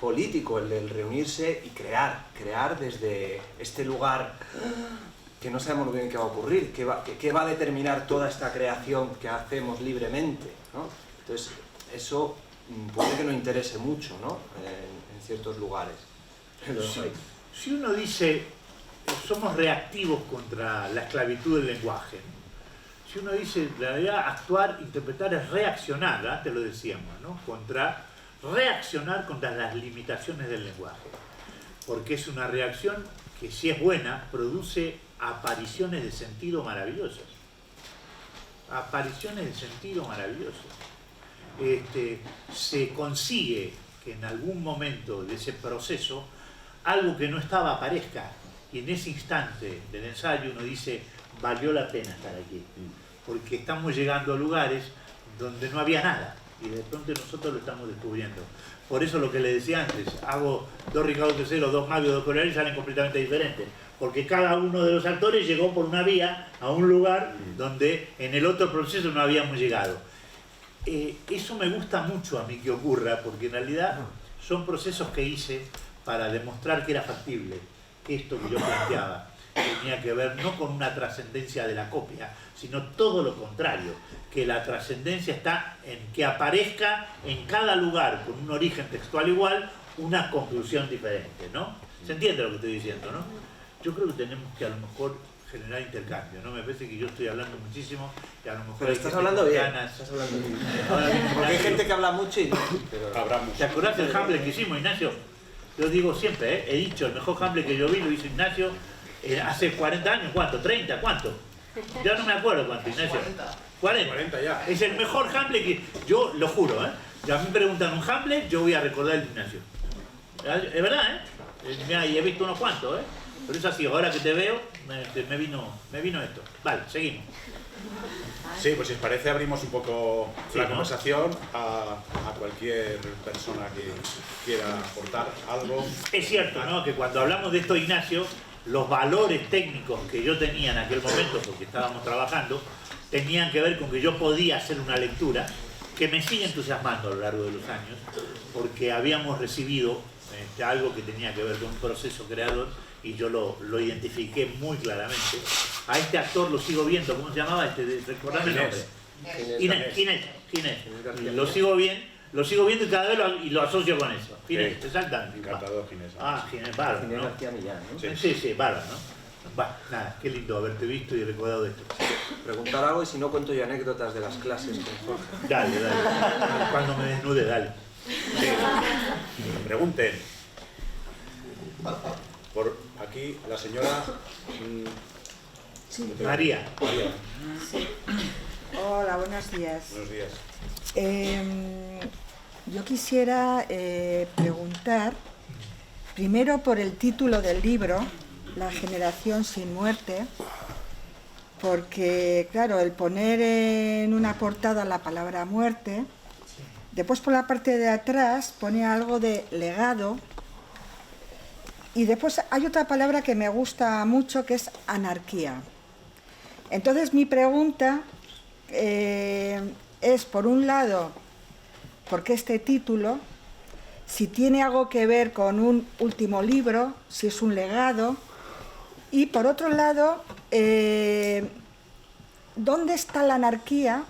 político, el de reunirse y crear desde este lugar que no sabemos muy bien qué va a ocurrir, qué va a determinar toda esta creación que hacemos libremente, ¿no? Entonces, eso puede que no interese mucho, ¿no? En ciertos lugares. Si uno dice, somos reactivos contra la esclavitud del lenguaje, si uno dice, la realidad, actuar, interpretar es reaccionar, antes lo decíamos, ¿no? Reaccionar contra las limitaciones del lenguaje, porque es una reacción que, si es buena, produce apariciones de sentido maravillosas. Apariciones de sentido maravillosas. Se consigue que en algún momento de ese proceso algo que no estaba aparezca, y en ese instante del ensayo uno dice, valió la pena estar aquí, porque estamos llegando a lugares donde no había nada, y de pronto nosotros lo estamos descubriendo. Por eso lo que le decía antes, hago 2 Ricardo III, 2 Mario, 2 Coriolanus, y salen completamente diferentes, porque cada uno de los actores llegó por una vía a un lugar donde en el otro proceso no habíamos llegado. Eso me gusta mucho a mí que ocurra, porque en realidad son procesos que hice para demostrar que era factible esto que yo planteaba. tenía que ver no con una trascendencia de la copia, sino todo lo contrario, que la trascendencia está en que aparezca en cada lugar con un origen textual igual una conclusión diferente, ¿no? ¿Se entiende lo que estoy diciendo, no? Yo creo que tenemos que a lo mejor generar intercambio, ¿no? Me parece que yo estoy hablando muchísimo y a lo mejor... Pero estás hablando bien, estás hablando bien. Porque hay gente que habla mucho y no, pero... Hablamos. ¿Te acordás del Hamlet que hicimos, Ignacio? Yo digo siempre, he dicho, el mejor Hamlet que yo vi lo hizo Ignacio hace 40 años, ¿cuánto? ¿30? ¿Cuánto? Ya no me acuerdo cuánto, Ignacio. 40 ya. Es el mejor Hamlet que... Yo lo juro, ¿eh? Ya me preguntan un Hamlet, yo voy a recordar el de Ignacio. Es verdad, ¿eh? Mira, y he visto unos cuantos, ¿eh? Pero es así, ahora que te veo, me vino esto. Vale, seguimos. Sí, pues si os parece abrimos un poco Sí, la ¿no? conversación a cualquier persona que quiera aportar algo. Es cierto, ¿no? Que cuando hablamos de esto, Ignacio, los valores técnicos que yo tenía en aquel momento, porque estábamos trabajando, tenían que ver con que yo podía hacer una lectura que me sigue entusiasmando a lo largo de los años, porque habíamos recibido algo que tenía que ver con un proceso creador y yo lo identifiqué muy claramente. A este actor lo sigo viendo, ¿cómo se llamaba? Recordame el nombre. Ginés. Lo sigo viendo y cada vez lo asocio con eso. Ginés, exactamente. Encantador, Ginés. Ah, Ginés, bárbaro, Ginés ¿no? García Millán, ¿no? Sí, bárbaro, ¿no? Bueno, nada, qué lindo haberte visto y recordado esto. Preguntar algo y si no cuento yo anécdotas de las clases con Jorge. Dale. Cuando me desnude, dale. Sí. Pregunten. Por aquí la señora Sí. María. Sí. Hola, buenos días. Buenos días. Yo quisiera preguntar, primero por el título del libro, La generación sin muerte, porque, claro, el poner en una portada la palabra muerte, después por la parte de atrás pone algo de legado, y después hay otra palabra que me gusta mucho, que es anarquía. Entonces mi pregunta es, por un lado, ¿por qué este título? Si tiene algo que ver con un último libro, si es un legado. Y por otro lado, ¿dónde está la anarquía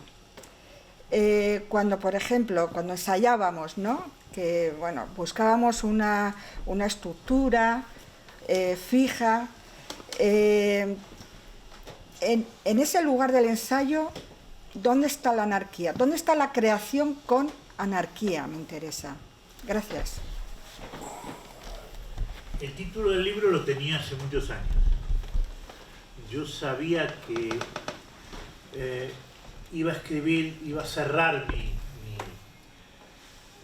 cuando, por ejemplo, cuando ensayábamos, ¿no? Que, bueno, buscábamos una estructura fija. En ese lugar del ensayo, ¿dónde está la anarquía? ¿Dónde está la creación con anarquía? Me interesa. Gracias. El título del libro lo tenía hace muchos años. Yo sabía que iba a escribir, iba a cerrar mi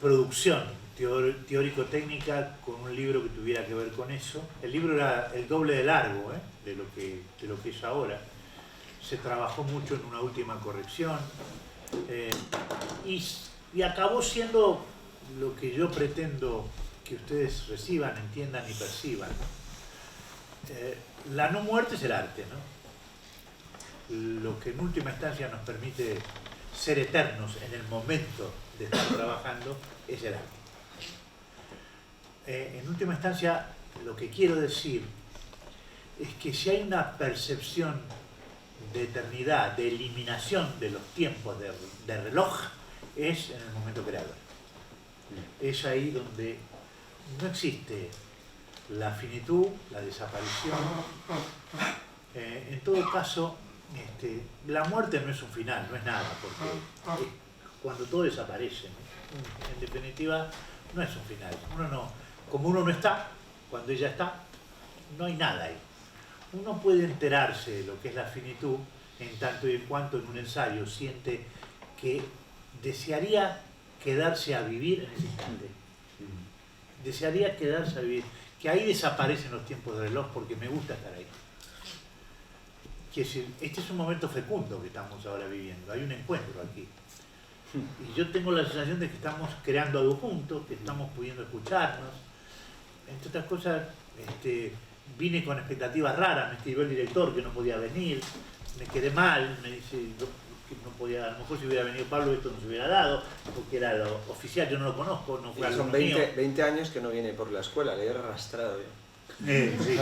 producción teórico-técnica con un libro que tuviera que ver con eso. El libro era el doble de largo de lo que es ahora. Se trabajó mucho en una última corrección y acabó siendo lo que yo pretendo que ustedes reciban, entiendan y perciban, ¿no? La no muerte es el arte, ¿no? Lo que en última instancia nos permite ser eternos en el momento de estar trabajando es el arte. En última instancia, lo que quiero decir es que si hay una percepción de eternidad, de eliminación de los tiempos de reloj, es en el momento creador. Es ahí donde no existe la finitud, la desaparición. En todo caso, la muerte no es un final, no es nada, porque es cuando todo desaparece, ¿no? En definitiva, no es un final. Como uno no está, cuando ella está, no hay nada ahí. Uno puede enterarse de lo que es la finitud en tanto y en cuanto en un ensayo siente que desearía quedarse a vivir en ese instante. Desearía quedarse a vivir. Que ahí desaparecen los tiempos de reloj porque me gusta estar ahí. Quiero decir, este es un momento fecundo que estamos ahora viviendo. Hay un encuentro aquí. Y yo tengo la sensación de que estamos creando algo juntos, que estamos pudiendo escucharnos. Entre otras cosas, vine con expectativas raras, me escribió el director que no podía venir, me quedé mal, me dice que no podía, a lo mejor si hubiera venido Pablo esto no se hubiera dado, porque era lo oficial, yo no lo conozco, no fue algo Son mío. 20 años que no viene por la escuela, le he arrastrado yo. Sí.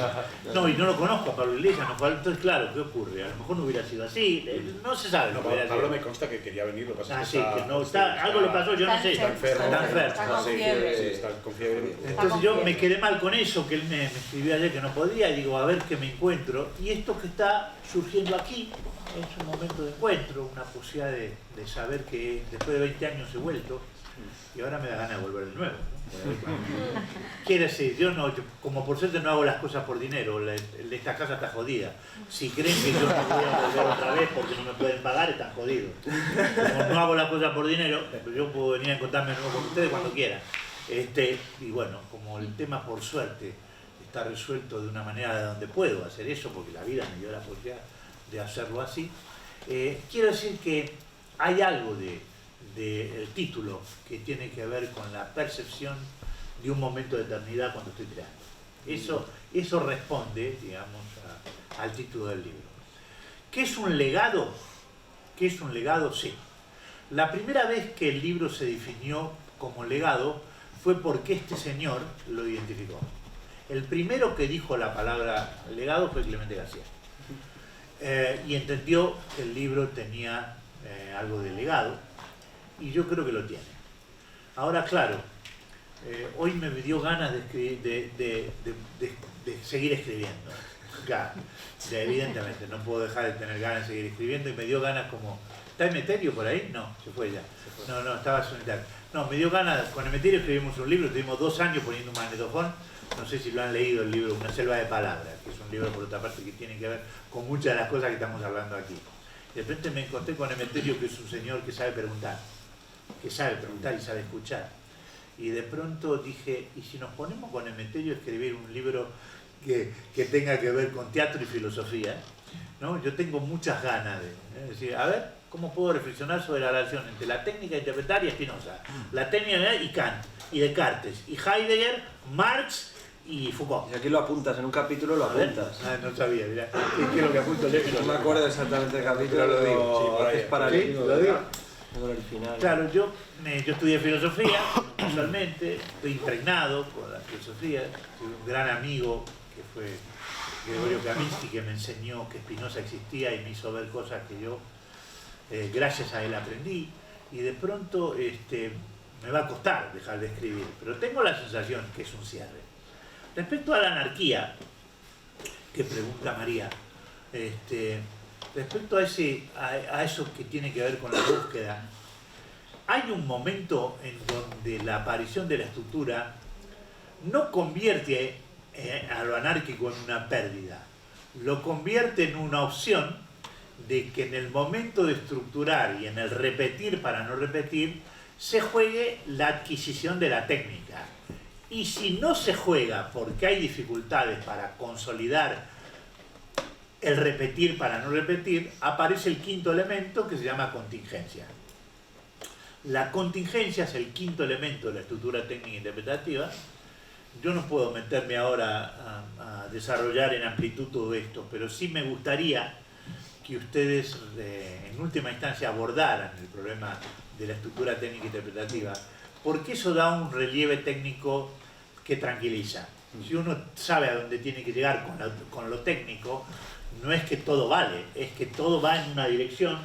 No, y no lo conozco a Pablo Iglesias, no, entonces claro, ¿qué ocurre? A lo mejor no hubiera sido así, no se sabe. No, Pablo me consta que quería venir, lo que pasa es que sí, que no, algo le pasó, yo no sé. Está enfermo. Está con fiebre. Sí, está con fiebre. Entonces yo me quedé mal con eso, que él me escribió ayer que no podía, y digo, a ver qué me encuentro. Y esto que está surgiendo aquí es un momento de encuentro, una posibilidad de saber que después de 20 años he vuelto, y ahora me da ganas de volver de nuevo, ¿no? Quiere decir, yo como por suerte no hago las cosas por dinero, esta casa está jodida. Si creen que yo no voy a volver otra vez porque no me pueden pagar, están jodidos. Como no hago las cosas por dinero, yo puedo venir a encontrarme de nuevo con ustedes cuando quieran. Y bueno, como el tema por suerte está resuelto de una manera de donde puedo hacer eso, porque la vida me dio la posibilidad de hacerlo así, quiero decir que hay algo del título que tiene que ver con la percepción de un momento de eternidad cuando estoy creando. Eso responde, digamos, al título del libro. ¿Qué es un legado? ¿Qué es un legado? Sí. La primera vez que el libro se definió como legado fue porque este señor lo identificó. El primero que dijo la palabra legado fue Clemente García. Y entendió que el libro tenía algo de legado, y yo creo que lo tiene. Ahora, claro, hoy me dio ganas de seguir escribiendo. Claro, evidentemente, no puedo dejar de tener ganas de seguir escribiendo, y me dio ganas como... ¿Está Emeterio por ahí? No, se fue ya. No, estaba solitario. No, me dio ganas, con Emeterio escribimos un libro, tuvimos 2 años poniendo un magnetofón. No sé si lo han leído, el libro Una selva de palabras, que es un libro, por otra parte, que tiene que ver con muchas de las cosas que estamos hablando aquí. De repente me encontré con Emeterio, que es un señor que sabe preguntar y sabe escuchar. Y de pronto dije, ¿y si nos ponemos con Emeterio a escribir un libro que tenga que ver con teatro y filosofía? ¿No? Yo tengo muchas ganas de decir, a ver, ¿cómo puedo reflexionar sobre la relación entre la técnica interpretaria y Spinoza, la técnica y Kant, y Descartes, y Heidegger, Marx y Foucault? Y aquí lo apuntas, en un capítulo lo apuntas. No sabía, mirá. ¿Qué es lo que apunto? No me acuerdo exactamente del capítulo, pero lo digo. Sí, haces para ¿Sí? ¿Lo digo? Original. Claro, yo estudié filosofía, casualmente, estoy impregnado por la filosofía. Tuve un gran amigo que fue Gregorio Kaminsky, que me enseñó que Spinoza existía y me hizo ver cosas que yo, gracias a él, aprendí. Y de pronto me va a costar dejar de escribir, pero tengo la sensación que es un cierre. Respecto a la anarquía, que pregunta María, respecto a eso que tiene que ver con la búsqueda, hay un momento en donde la aparición de la estructura no convierte a lo anárquico en una pérdida, lo convierte en una opción de que en el momento de estructurar y en el repetir para no repetir, se juegue la adquisición de la técnica. Y si no se juega porque hay dificultades para consolidar el repetir para no repetir, aparece el quinto elemento que se llama contingencia. La contingencia es el quinto elemento de la estructura técnica interpretativa. Yo no puedo meterme ahora a desarrollar en amplitud todo esto, pero sí me gustaría que ustedes en última instancia abordaran el problema de la estructura técnica interpretativa, porque eso da un relieve técnico que tranquiliza. Si uno sabe a dónde tiene que llegar con lo técnico, no es que todo vale, es que todo va en una dirección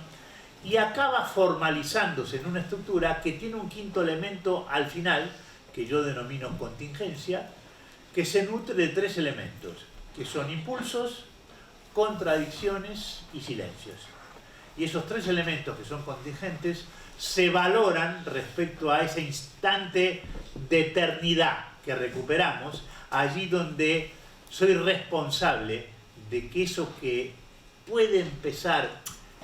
y acaba formalizándose en una estructura que tiene un quinto elemento al final, que yo denomino contingencia, que se nutre de 3 elementos, que son impulsos, contradicciones y silencios. Y esos 3 elementos que son contingentes se valoran respecto a ese instante de eternidad que recuperamos, allí donde soy responsable de que eso que puede empezar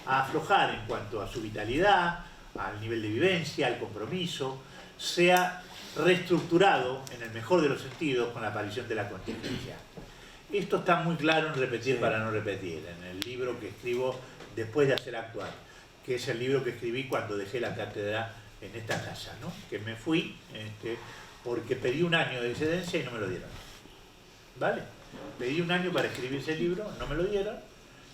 a aflojar en cuanto a su vitalidad, al nivel de vivencia, al compromiso, sea reestructurado en el mejor de los sentidos con la aparición de la contingencia. Esto está muy claro en Repetir para no repetir, en el libro que escribo después de hacer actuar, que es el libro que escribí cuando dejé la cátedra en esta casa, ¿no? Que me fui porque pedí un año de excedencia y no me lo dieron. ¿Vale? Pedí un año para escribir ese libro, no me lo dieron,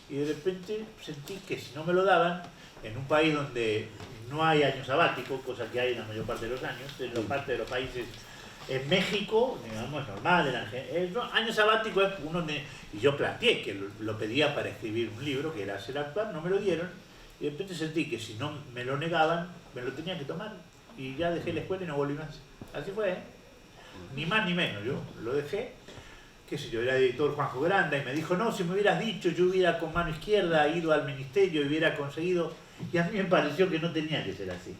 y de repente sentí que si no me lo daban, en un país donde no hay año sabático, cosa que hay en la mayor parte de los años, en la parte de los países En México, digamos, es normal, el año sabático es y yo planteé que lo pedía para escribir un libro, que era hacer actuar, no me lo dieron, y de repente sentí que si no me lo negaban, me lo tenía que tomar, y ya dejé la escuela y no volví más. Así fue, ¿eh? Ni más ni menos, yo lo dejé, qué sé yo, era editor Juanjo Granda, y me dijo, no, si me hubieras dicho, yo hubiera con mano izquierda ido al ministerio y hubiera conseguido, y a mí me pareció que no tenía que ser así.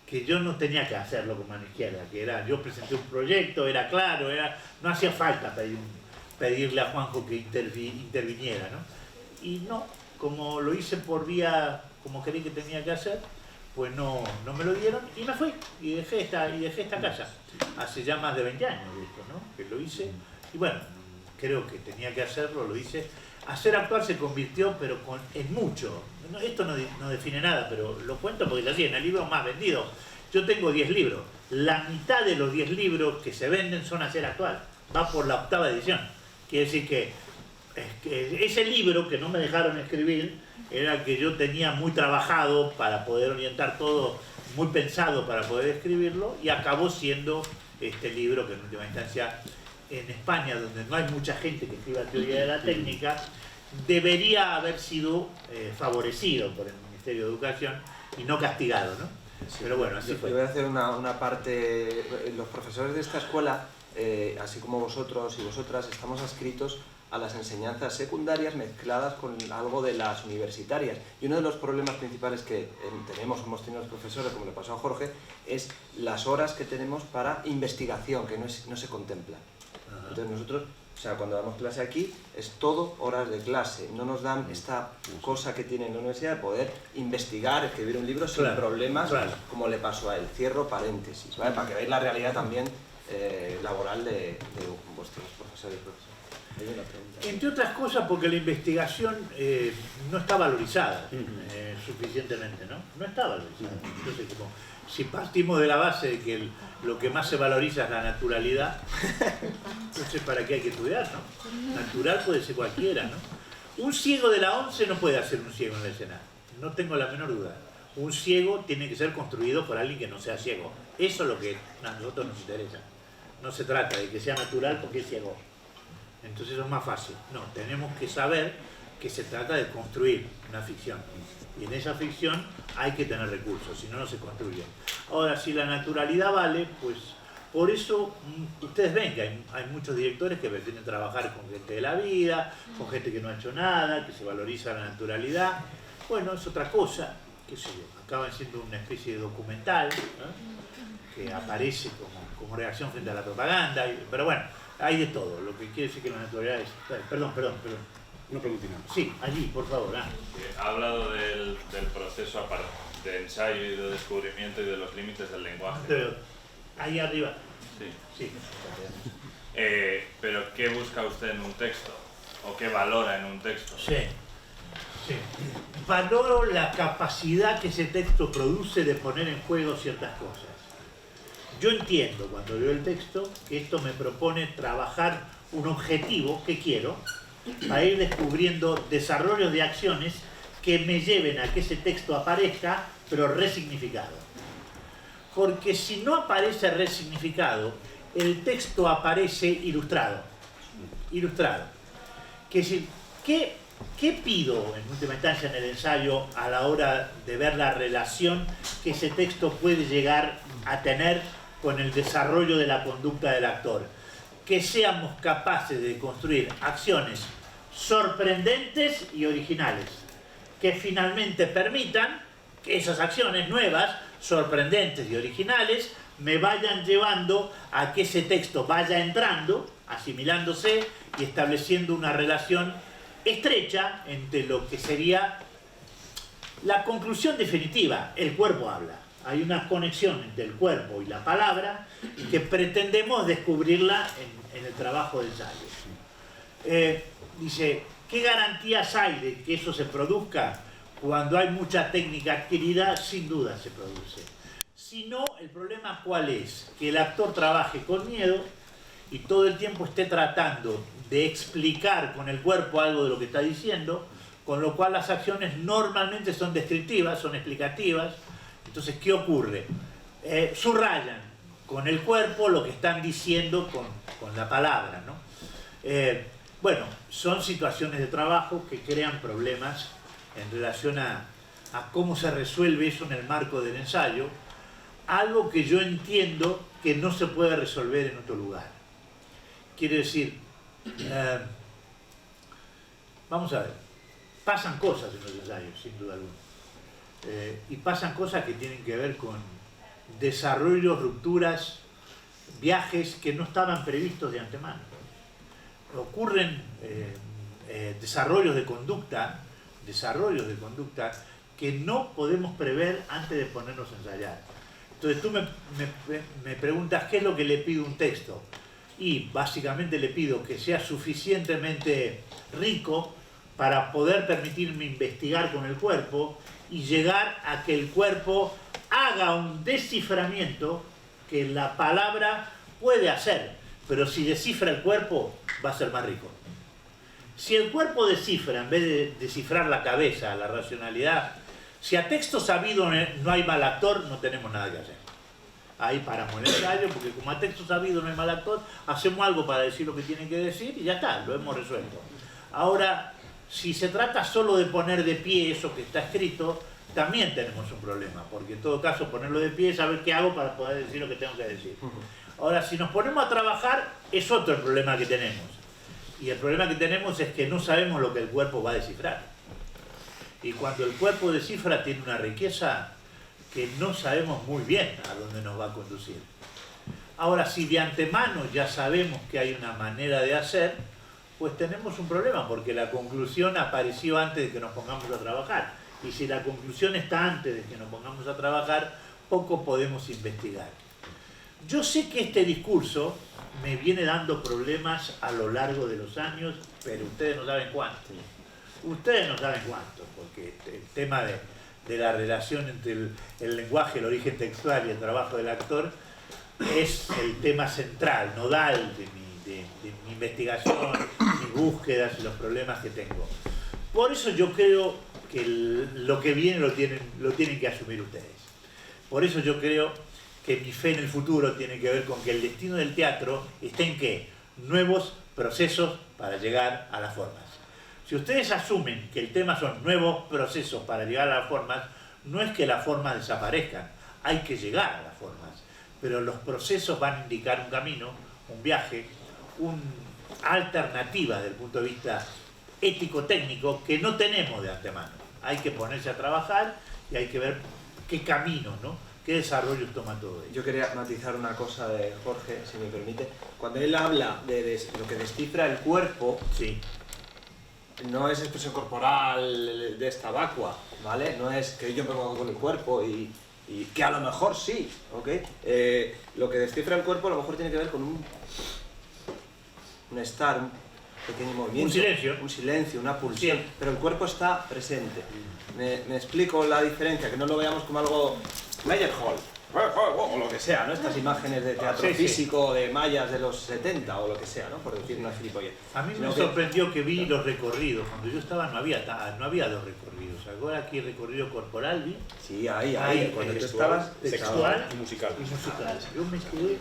Que yo no tenía que hacerlo con mano izquierda, que era, yo presenté un proyecto, era claro, no hacía falta pedirle a Juanjo que interviniera, ¿no? Y no, como lo hice por vía, como creí que tenía que hacer, pues no me lo dieron y me fui, y dejé esta casa. Hace ya más de 20 años de esto, ¿no? Que lo hice, y bueno, creo que tenía que hacerlo, lo hice. Hacer actuar se convirtió, pero en mucho. Esto no define nada, pero lo cuento porque es así, en el libro más vendido. Yo tengo 10 libros. La mitad de los 10 libros que se venden son hacer actuar. Va por la 8ª edición. Quiere decir que ese libro que no me dejaron escribir era el que yo tenía muy trabajado para poder orientar todo, muy pensado para poder escribirlo, y acabó siendo este libro que en última instancia en España, donde no hay mucha gente que escriba teoría de la técnica, debería haber sido favorecido por el Ministerio de Educación y no castigado, ¿no? Sí, pero bueno, así fue. Yo voy a hacer una parte. Los profesores de esta escuela, así como vosotros y vosotras, estamos adscritos a las enseñanzas secundarias mezcladas con algo de las universitarias. Y uno de los problemas principales que hemos tenido los profesores, como le pasó a Jorge, es las horas que tenemos para investigación, que no se contemplan. Entonces nosotros, o sea, cuando damos clase aquí, es todo horas de clase. No nos dan esta cosa que tiene la universidad de poder investigar, escribir un libro sin problemas, como le pasó a él. Cierro paréntesis, ¿vale? Para que veáis la realidad también laboral de vuestros profesores y profesoras. Entre otras cosas porque la investigación no está valorizada suficientemente, ¿no? No está valorizada. Entonces, como si partimos de la base de que lo que más se valoriza es la naturalidad, entonces ¿para qué hay que estudiar, no? Natural puede ser cualquiera, ¿no? Un ciego de la 11 no puede hacer un ciego en el escenario, no tengo la menor duda. Un ciego tiene que ser construido por alguien que no sea ciego. Eso es lo que a nosotros nos interesa. No se trata de que sea natural porque es ciego. Entonces eso es más fácil. No, tenemos que saber que se trata de construir una ficción. Y en esa ficción hay que tener recursos, si no, no se construye. Ahora, si la naturalidad vale, pues por eso ustedes ven que hay muchos directores que prefieren trabajar con gente de la vida, con gente que no ha hecho nada, que se valoriza la naturalidad. Bueno, es otra cosa, qué sé yo, acaban siendo una especie de documental, ¿no? Que aparece como reacción frente a la propaganda, pero bueno, hay de todo, lo que quiere decir que la naturalidad es... Perdón. Una preguntina. Sí, allí, por favor. Ha hablado del proceso de ensayo y de descubrimiento y de los límites del lenguaje. Pero, ahí arriba. Sí. Pero, ¿qué busca usted en un texto? ¿O qué valora en un texto? Sí. Valoro la capacidad que ese texto produce de poner en juego ciertas cosas. Yo entiendo cuando leo el texto que esto me propone trabajar un objetivo que quiero para ir descubriendo desarrollos de acciones que me lleven a que ese texto aparezca, pero resignificado. Porque si no aparece resignificado, el texto aparece ilustrado. Que si, ¿qué pido en última instancia en el ensayo a la hora de ver la relación que ese texto puede llegar a tener con el desarrollo de la conducta del actor? Que seamos capaces de construir acciones sorprendentes y originales, que finalmente permitan que esas acciones nuevas, sorprendentes y originales, me vayan llevando a que ese texto vaya entrando, asimilándose y estableciendo una relación estrecha entre lo que sería la conclusión definitiva, el cuerpo habla. Hay una conexión entre el cuerpo y la palabra que pretendemos descubrirla en el trabajo de ensayo. Dice, ¿qué garantías hay de que eso se produzca? Cuando hay mucha técnica adquirida, sin duda se produce. Si no, el problema ¿cuál es? Que el actor trabaje con miedo y todo el tiempo esté tratando de explicar con el cuerpo algo de lo que está diciendo, con lo cual las acciones normalmente son descriptivas, son explicativas. Entonces, ¿qué ocurre? Subrayan, con el cuerpo lo que están diciendo con la palabra, ¿no? Bueno, son situaciones de trabajo que crean problemas en relación a cómo se resuelve eso en el marco del ensayo, algo que yo entiendo que no se puede resolver en otro lugar. Quiere decir, vamos a ver, pasan cosas en los ensayos, sin duda alguna, y pasan cosas que tienen que ver con desarrollos, rupturas, viajes que no estaban previstos de antemano. Ocurren desarrollos de conducta que no podemos prever antes de ponernos a ensayar. Entonces tú me preguntas qué es lo que le pido a un texto, y básicamente le pido que sea suficientemente rico para poder permitirme investigar con el cuerpo y llegar a que el cuerpo haga un desciframiento que la palabra puede hacer, pero si descifra el cuerpo va a ser más rico. Si el cuerpo descifra, en vez de descifrar la cabeza, la racionalidad, si a texto sabido no hay mal actor, no tenemos nada que hacer. Ahí paramos el ensayo, porque como a texto sabido no hay mal actor, hacemos algo para decir lo que tienen que decir y ya está, lo hemos resuelto. Ahora, si se trata solo de poner de pie eso que está escrito, también tenemos un problema, porque en todo caso ponerlo de pie es saber qué hago para poder decir lo que tengo que decir. Ahora, si nos ponemos a trabajar, es otro el problema que tenemos. Y el problema que tenemos es que no sabemos lo que el cuerpo va a descifrar. Y cuando el cuerpo descifra tiene una riqueza que no sabemos muy bien a dónde nos va a conducir. Ahora, si de antemano ya sabemos que hay una manera de hacer, pues tenemos un problema, porque la conclusión apareció antes de que nos pongamos a trabajar. Y si la conclusión está antes de que nos pongamos a trabajar, poco podemos investigar. Yo sé que este discurso me viene dando problemas a lo largo de los años, pero ustedes no saben cuánto. Ustedes no saben cuánto, porque el tema de la relación entre el lenguaje, el origen textual y el trabajo del actor es el tema central, nodal de mi investigación, mis búsquedas y los problemas que tengo. Por eso yo creo que lo que viene lo tienen que asumir ustedes. Por eso yo creo que mi fe en el futuro tiene que ver con que el destino del teatro está en ¿qué? Nuevos procesos para llegar a las formas. Si ustedes asumen que el tema son nuevos procesos para llegar a las formas, no es que las formas desaparezcan, hay que llegar a las formas. Pero los procesos van a indicar un camino, un viaje, una alternativa desde el punto de vista ético-técnico que no tenemos de antemano. Hay que ponerse a trabajar y hay que ver qué camino, ¿no? ¿Qué desarrollo toma todo ello? Yo quería matizar una cosa de Jorge, si me permite. Cuando él habla de lo que descifra el cuerpo, sí, no es expresión corporal de esta vacua, ¿vale? No es que yo me pongo con el cuerpo y que a lo mejor sí, ¿ok? Lo que descifra el cuerpo a lo mejor tiene que ver con un estar, un pequeño movimiento, un silencio, una pulsión, sí, pero el cuerpo está presente. Me explico la diferencia, que no lo veamos como algo Meyerhold o lo que sea, ¿no? Estas imágenes de teatro físico, de mayas de los 70 o lo que sea, ¿no? Por decir una gilipollez. A mí me sorprendió que vi los recorridos. Cuando yo estaba no había dos recorridos. Ahora aquí recorrido corporal, ¿vi? Sí, ahí cuando tú estabas textual y musical. Yo me quedé,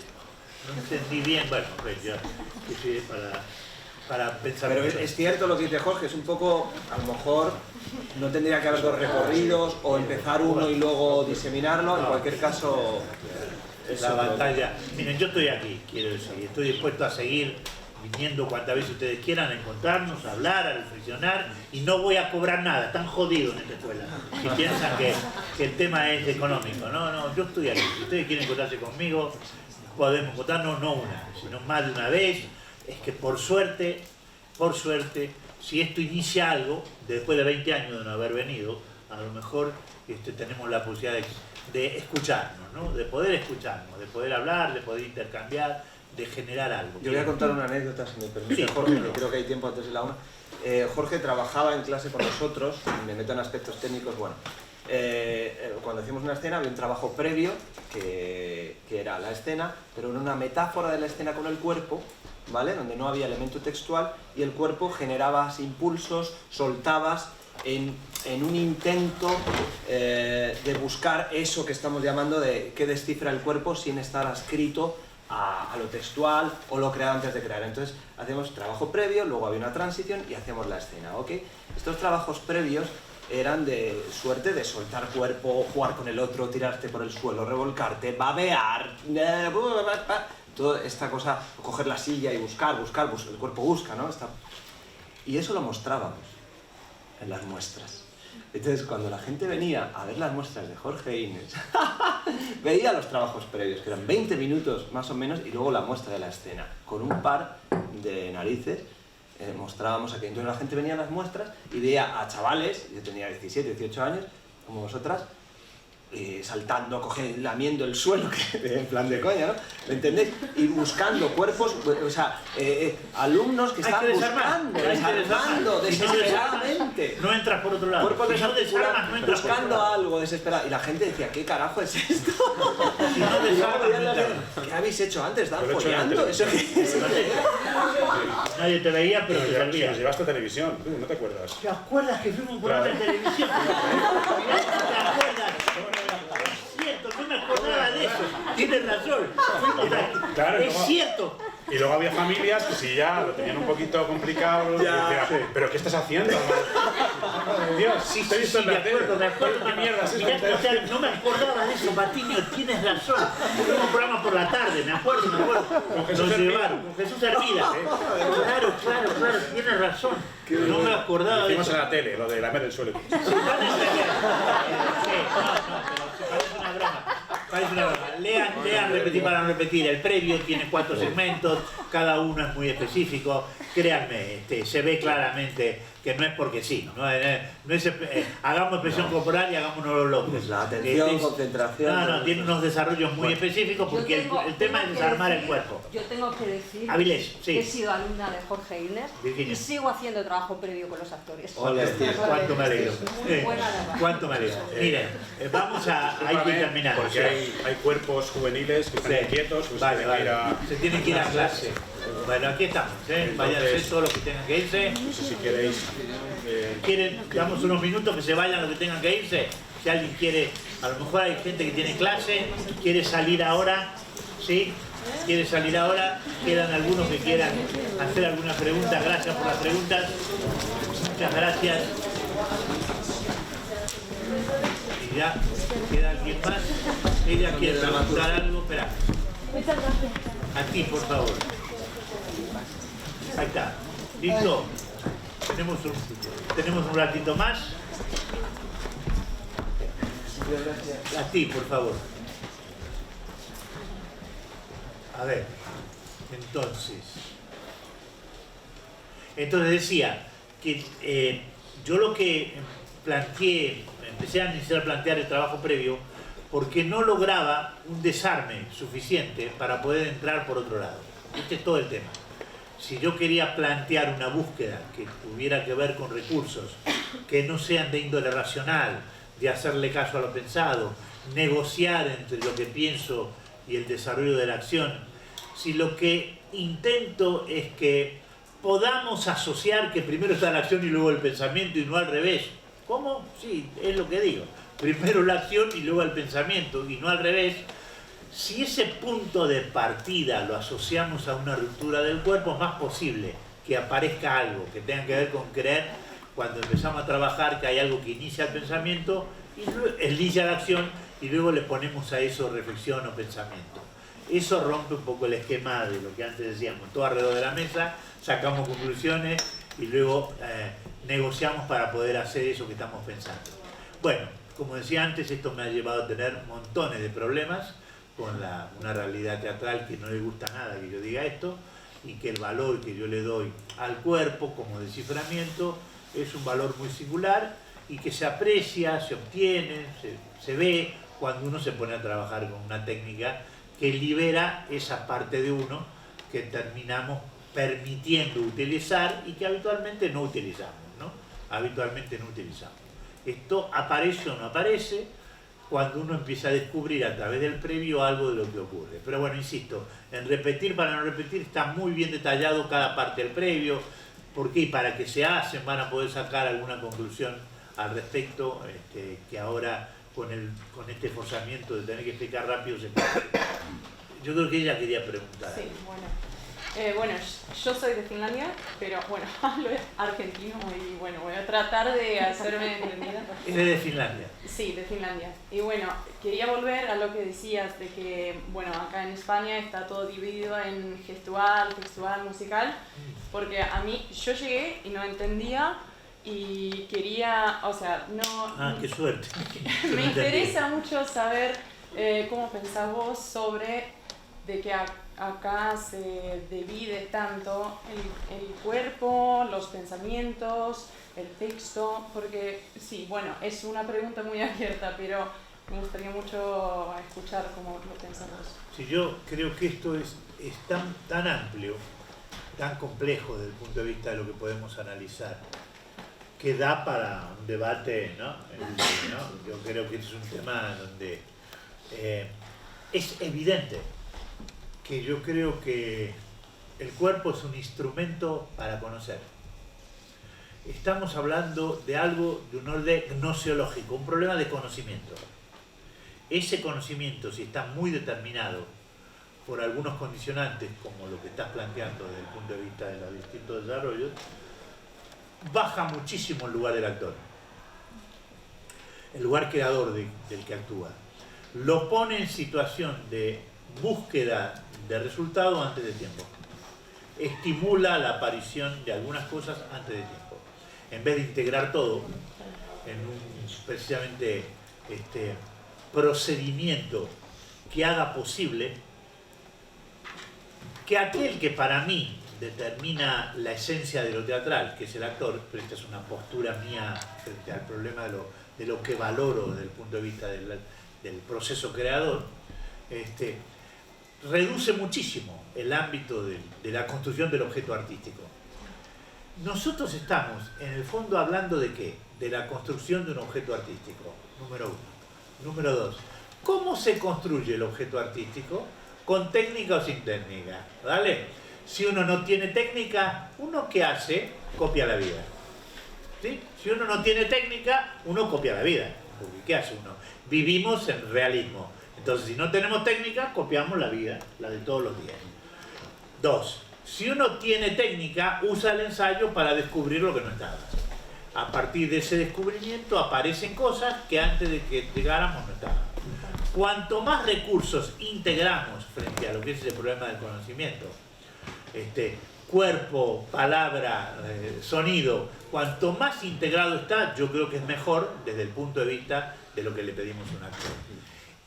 no entendí bien, bueno, pues ya, que sí, para pensar. Pero es cierto lo que dice Jorge, es un poco, a lo mejor no tendría que haber dos recorridos o empezar uno y luego diseminarlo, en cualquier caso es la batalla. Miren, yo estoy aquí, quiero decir, estoy dispuesto a seguir viniendo cuantas veces ustedes quieran, a encontrarnos, a hablar, a reflexionar, y no voy a cobrar nada. Están jodidos en esta escuela si piensan que el tema es económico. No, yo estoy aquí. Si ustedes quieren encontrarse conmigo, podemos encontrarnos no una, sino más de una vez. Es que por suerte, si esto inicia algo, después de 20 años de no haber venido, a lo mejor tenemos la posibilidad de escucharnos, ¿no? De poder escucharnos, de poder hablar, de poder intercambiar, de generar algo. Yo voy a contar una anécdota, si me permite, Jorge, que creo que hay tiempo antes de la una. Jorge trabajaba en clase con nosotros, me meto en aspectos técnicos, bueno. Cuando hacíamos una escena había un trabajo previo, que era la escena, pero en una metáfora de la escena con el cuerpo, ¿vale? Donde no había elemento textual y el cuerpo generabas impulsos, soltabas en un intento de buscar eso que estamos llamando de qué descifra el cuerpo sin estar adscrito a lo textual o lo creado antes de crear. Entonces hacemos trabajo previo, luego había una transición y hacemos la escena, ¿ok? Estos trabajos previos eran de suerte de soltar cuerpo, jugar con el otro, tirarte por el suelo, revolcarte, babear, toda esta cosa, coger la silla y buscar, el cuerpo busca, ¿no? Y eso lo mostrábamos en las muestras. Entonces, cuando la gente venía a ver las muestras de Jorge Inés, veía los trabajos previos, que eran 20 minutos más o menos, y luego la muestra de la escena, con un par de narices. Mostrábamos aquí, entonces la gente venía a las muestras y veía a chavales, yo tenía 17, 18 años, como vosotras, saltando, cogiendo, lamiendo el suelo, en plan de coña, ¿no? ¿Me entendéis? Y buscando cuerpos, o sea, alumnos que estaban buscando, desarmando desesperadamente. No entras por otro lado. Cuerpos si no desarmas, no entras buscando algo desesperado. Y la gente decía, ¿qué carajo es esto? Si no desarmas, ¿qué habéis hecho antes? ¿Estaban follando? ¿Eso qué es? Nadie te veía, pero te servía. Nos llevaste a televisión, ¿tú no te acuerdas? ¿Te acuerdas que fuimos un programa de televisión? ¿Te acuerdas? Es cierto, no me acordaba de eso. Tienes razón. Claro, es cierto. Y luego había familias que si ya lo tenían un poquito complicado, decían, ¿pero qué estás haciendo? Dios, Sí, te he visto en la tele. me acuerdo. ¿Qué mierda es Mirá, esto? o sea, no me acordaba de eso, Patiño, tienes razón. Fue un programa por la tarde, me acuerdo. Con Jesús Nos Hermida. llevaron, con Jesús Hermida. Claro, tienes razón. No me acordaba de Hicimos eso. en la tele, lo de lamer el suelo. Sí, pero parece una broma. Parece una broma. Lean, repetir para no repetir. El previo tiene 4 segmentos, cada uno es muy específico. Créanme, se ve claramente que no es porque sí. No es, hagamos expresión corporal y hagámonos los locos. La atención, concentración. No, tiene unos desarrollos muy específicos porque el tema es desarmar el cuerpo. Yo tengo que decir Avilés, sí. que he sido alumna de Jorge Inés Virginia. y sigo haciendo trabajo previo con los actores. Cuánto me alegro. Muy buena la verdad. Cuánto me alegro. Miren, vamos a ir terminando. Porque hay cuerpos juveniles que están quietos, pues Vale, tienen que ir a... se tienen que ir a clase. Bueno, aquí estamos, vayan a hacer todo lo que tengan que irse. No sé si queréis... ¿Quieren? Damos unos minutos que se vayan los que tengan que irse. Si alguien quiere, a lo mejor hay gente que tiene clase, quiere salir ahora, ¿sí? Quiere salir ahora, quedan algunos que quieran hacer alguna pregunta. Gracias por las preguntas. Muchas gracias. Y ya, ¿queda alguien más? Ella quiere preguntar algo, espera. A ti, por favor. Ahí está. ¿Listo? Tenemos un ratito más. A ti, por favor. A ver. Entonces decía que yo lo que empecé a iniciar a plantear el trabajo previo porque no lograba un desarme suficiente para poder entrar por otro lado. Este es todo el tema. Si yo quería plantear una búsqueda que tuviera que ver con recursos que no sean de índole racional, de hacerle caso a lo pensado, negociar entre lo que pienso y el desarrollo de la acción, si lo que intento es que podamos asociar que primero está la acción y luego el pensamiento y no al revés. ¿Cómo? Sí, es lo que digo. Primero la acción y luego el pensamiento y no al revés. Si ese punto de partida lo asociamos a una ruptura del cuerpo, es más posible que aparezca algo que tenga que ver con creer cuando empezamos a trabajar que hay algo que inicia el pensamiento, y inicia la acción y luego le ponemos a eso reflexión o pensamiento. Eso rompe un poco el esquema de lo que antes decíamos, todo alrededor de la mesa, sacamos conclusiones y luego negociamos para poder hacer eso que estamos pensando. Bueno, como decía antes, esto me ha llevado a tener montones de problemas con una realidad teatral que no le gusta nada que yo diga esto, y que el valor que yo le doy al cuerpo como desciframiento es un valor muy singular y que se aprecia, se obtiene, se ve cuando uno se pone a trabajar con una técnica que libera esa parte de uno que terminamos permitiendo utilizar y que habitualmente no utilizamos, ¿no? Habitualmente no utilizamos. Esto aparece o no aparece cuando uno empieza a descubrir a través del previo algo de lo que ocurre. Pero bueno, insisto, en repetir para no repetir está muy bien detallado cada parte del previo, ¿Por qué? Y para que se hacen van a poder sacar alguna conclusión al respecto, que ahora con este forzamiento de tener que explicar rápido se puede. Yo creo que ella quería preguntar. Sí, bueno, yo soy de Finlandia, pero bueno, hablo argentino y bueno, voy a tratar de hacerme entendida. ¿Eres de Finlandia? Sí, de Finlandia. Y bueno, quería volver a lo que decías de que, bueno, acá en España está todo dividido en gestual, textual, musical, porque a mí, yo llegué y no entendía y quería, o sea, no... Ah, qué suerte. Me interesa mucho saber cómo pensás vos sobre de que acá se divide tanto el cuerpo, los pensamientos, el texto, porque sí, bueno, es una pregunta muy abierta, pero me gustaría mucho escuchar cómo lo pensás vos. Sí, yo creo que esto es tan amplio, tan complejo desde el punto de vista de lo que podemos analizar, que da para un debate, ¿no? Yo creo que es un tema donde es evidente que yo creo que el cuerpo es un instrumento para conocer. Estamos hablando de algo, de un orden gnoseológico, un problema de conocimiento. Ese conocimiento, si está muy determinado por algunos condicionantes, como lo que estás planteando desde el punto de vista de los distintos desarrollos, baja muchísimo el lugar del actor, el lugar creador del que actúa. Lo pone en situación de búsqueda de resultado antes de tiempo. Estimula la aparición de algunas cosas antes de tiempo. En vez de integrar todo en un precisamente procedimiento que haga posible que aquel que para mí determina la esencia de lo teatral, que es el actor, pero esta es una postura mía frente al problema de lo que valoro desde el punto de vista del proceso creador, reduce muchísimo el ámbito de la construcción del objeto artístico. Nosotros estamos, en el fondo, hablando de ¿qué? De la construcción de un objeto artístico, número uno. Número dos, ¿cómo se construye el objeto artístico? ¿Con técnica o sin técnica? ¿Vale? Si uno no tiene técnica, ¿uno qué hace? Copia la vida. ¿Sí? Si uno no tiene técnica, uno copia la vida. Porque ¿qué hace uno? Vivimos en realismo. Entonces, si no tenemos técnica, copiamos la vida, la de todos los días. Dos, si uno tiene técnica, usa el ensayo para descubrir lo que no estaba. A partir de ese descubrimiento aparecen cosas que antes de que llegáramos no estaban. Cuanto más recursos integramos frente a lo que es el problema del conocimiento, cuerpo, palabra, sonido, cuanto más integrado está, yo creo que es mejor desde el punto de vista de lo que le pedimos a un actor.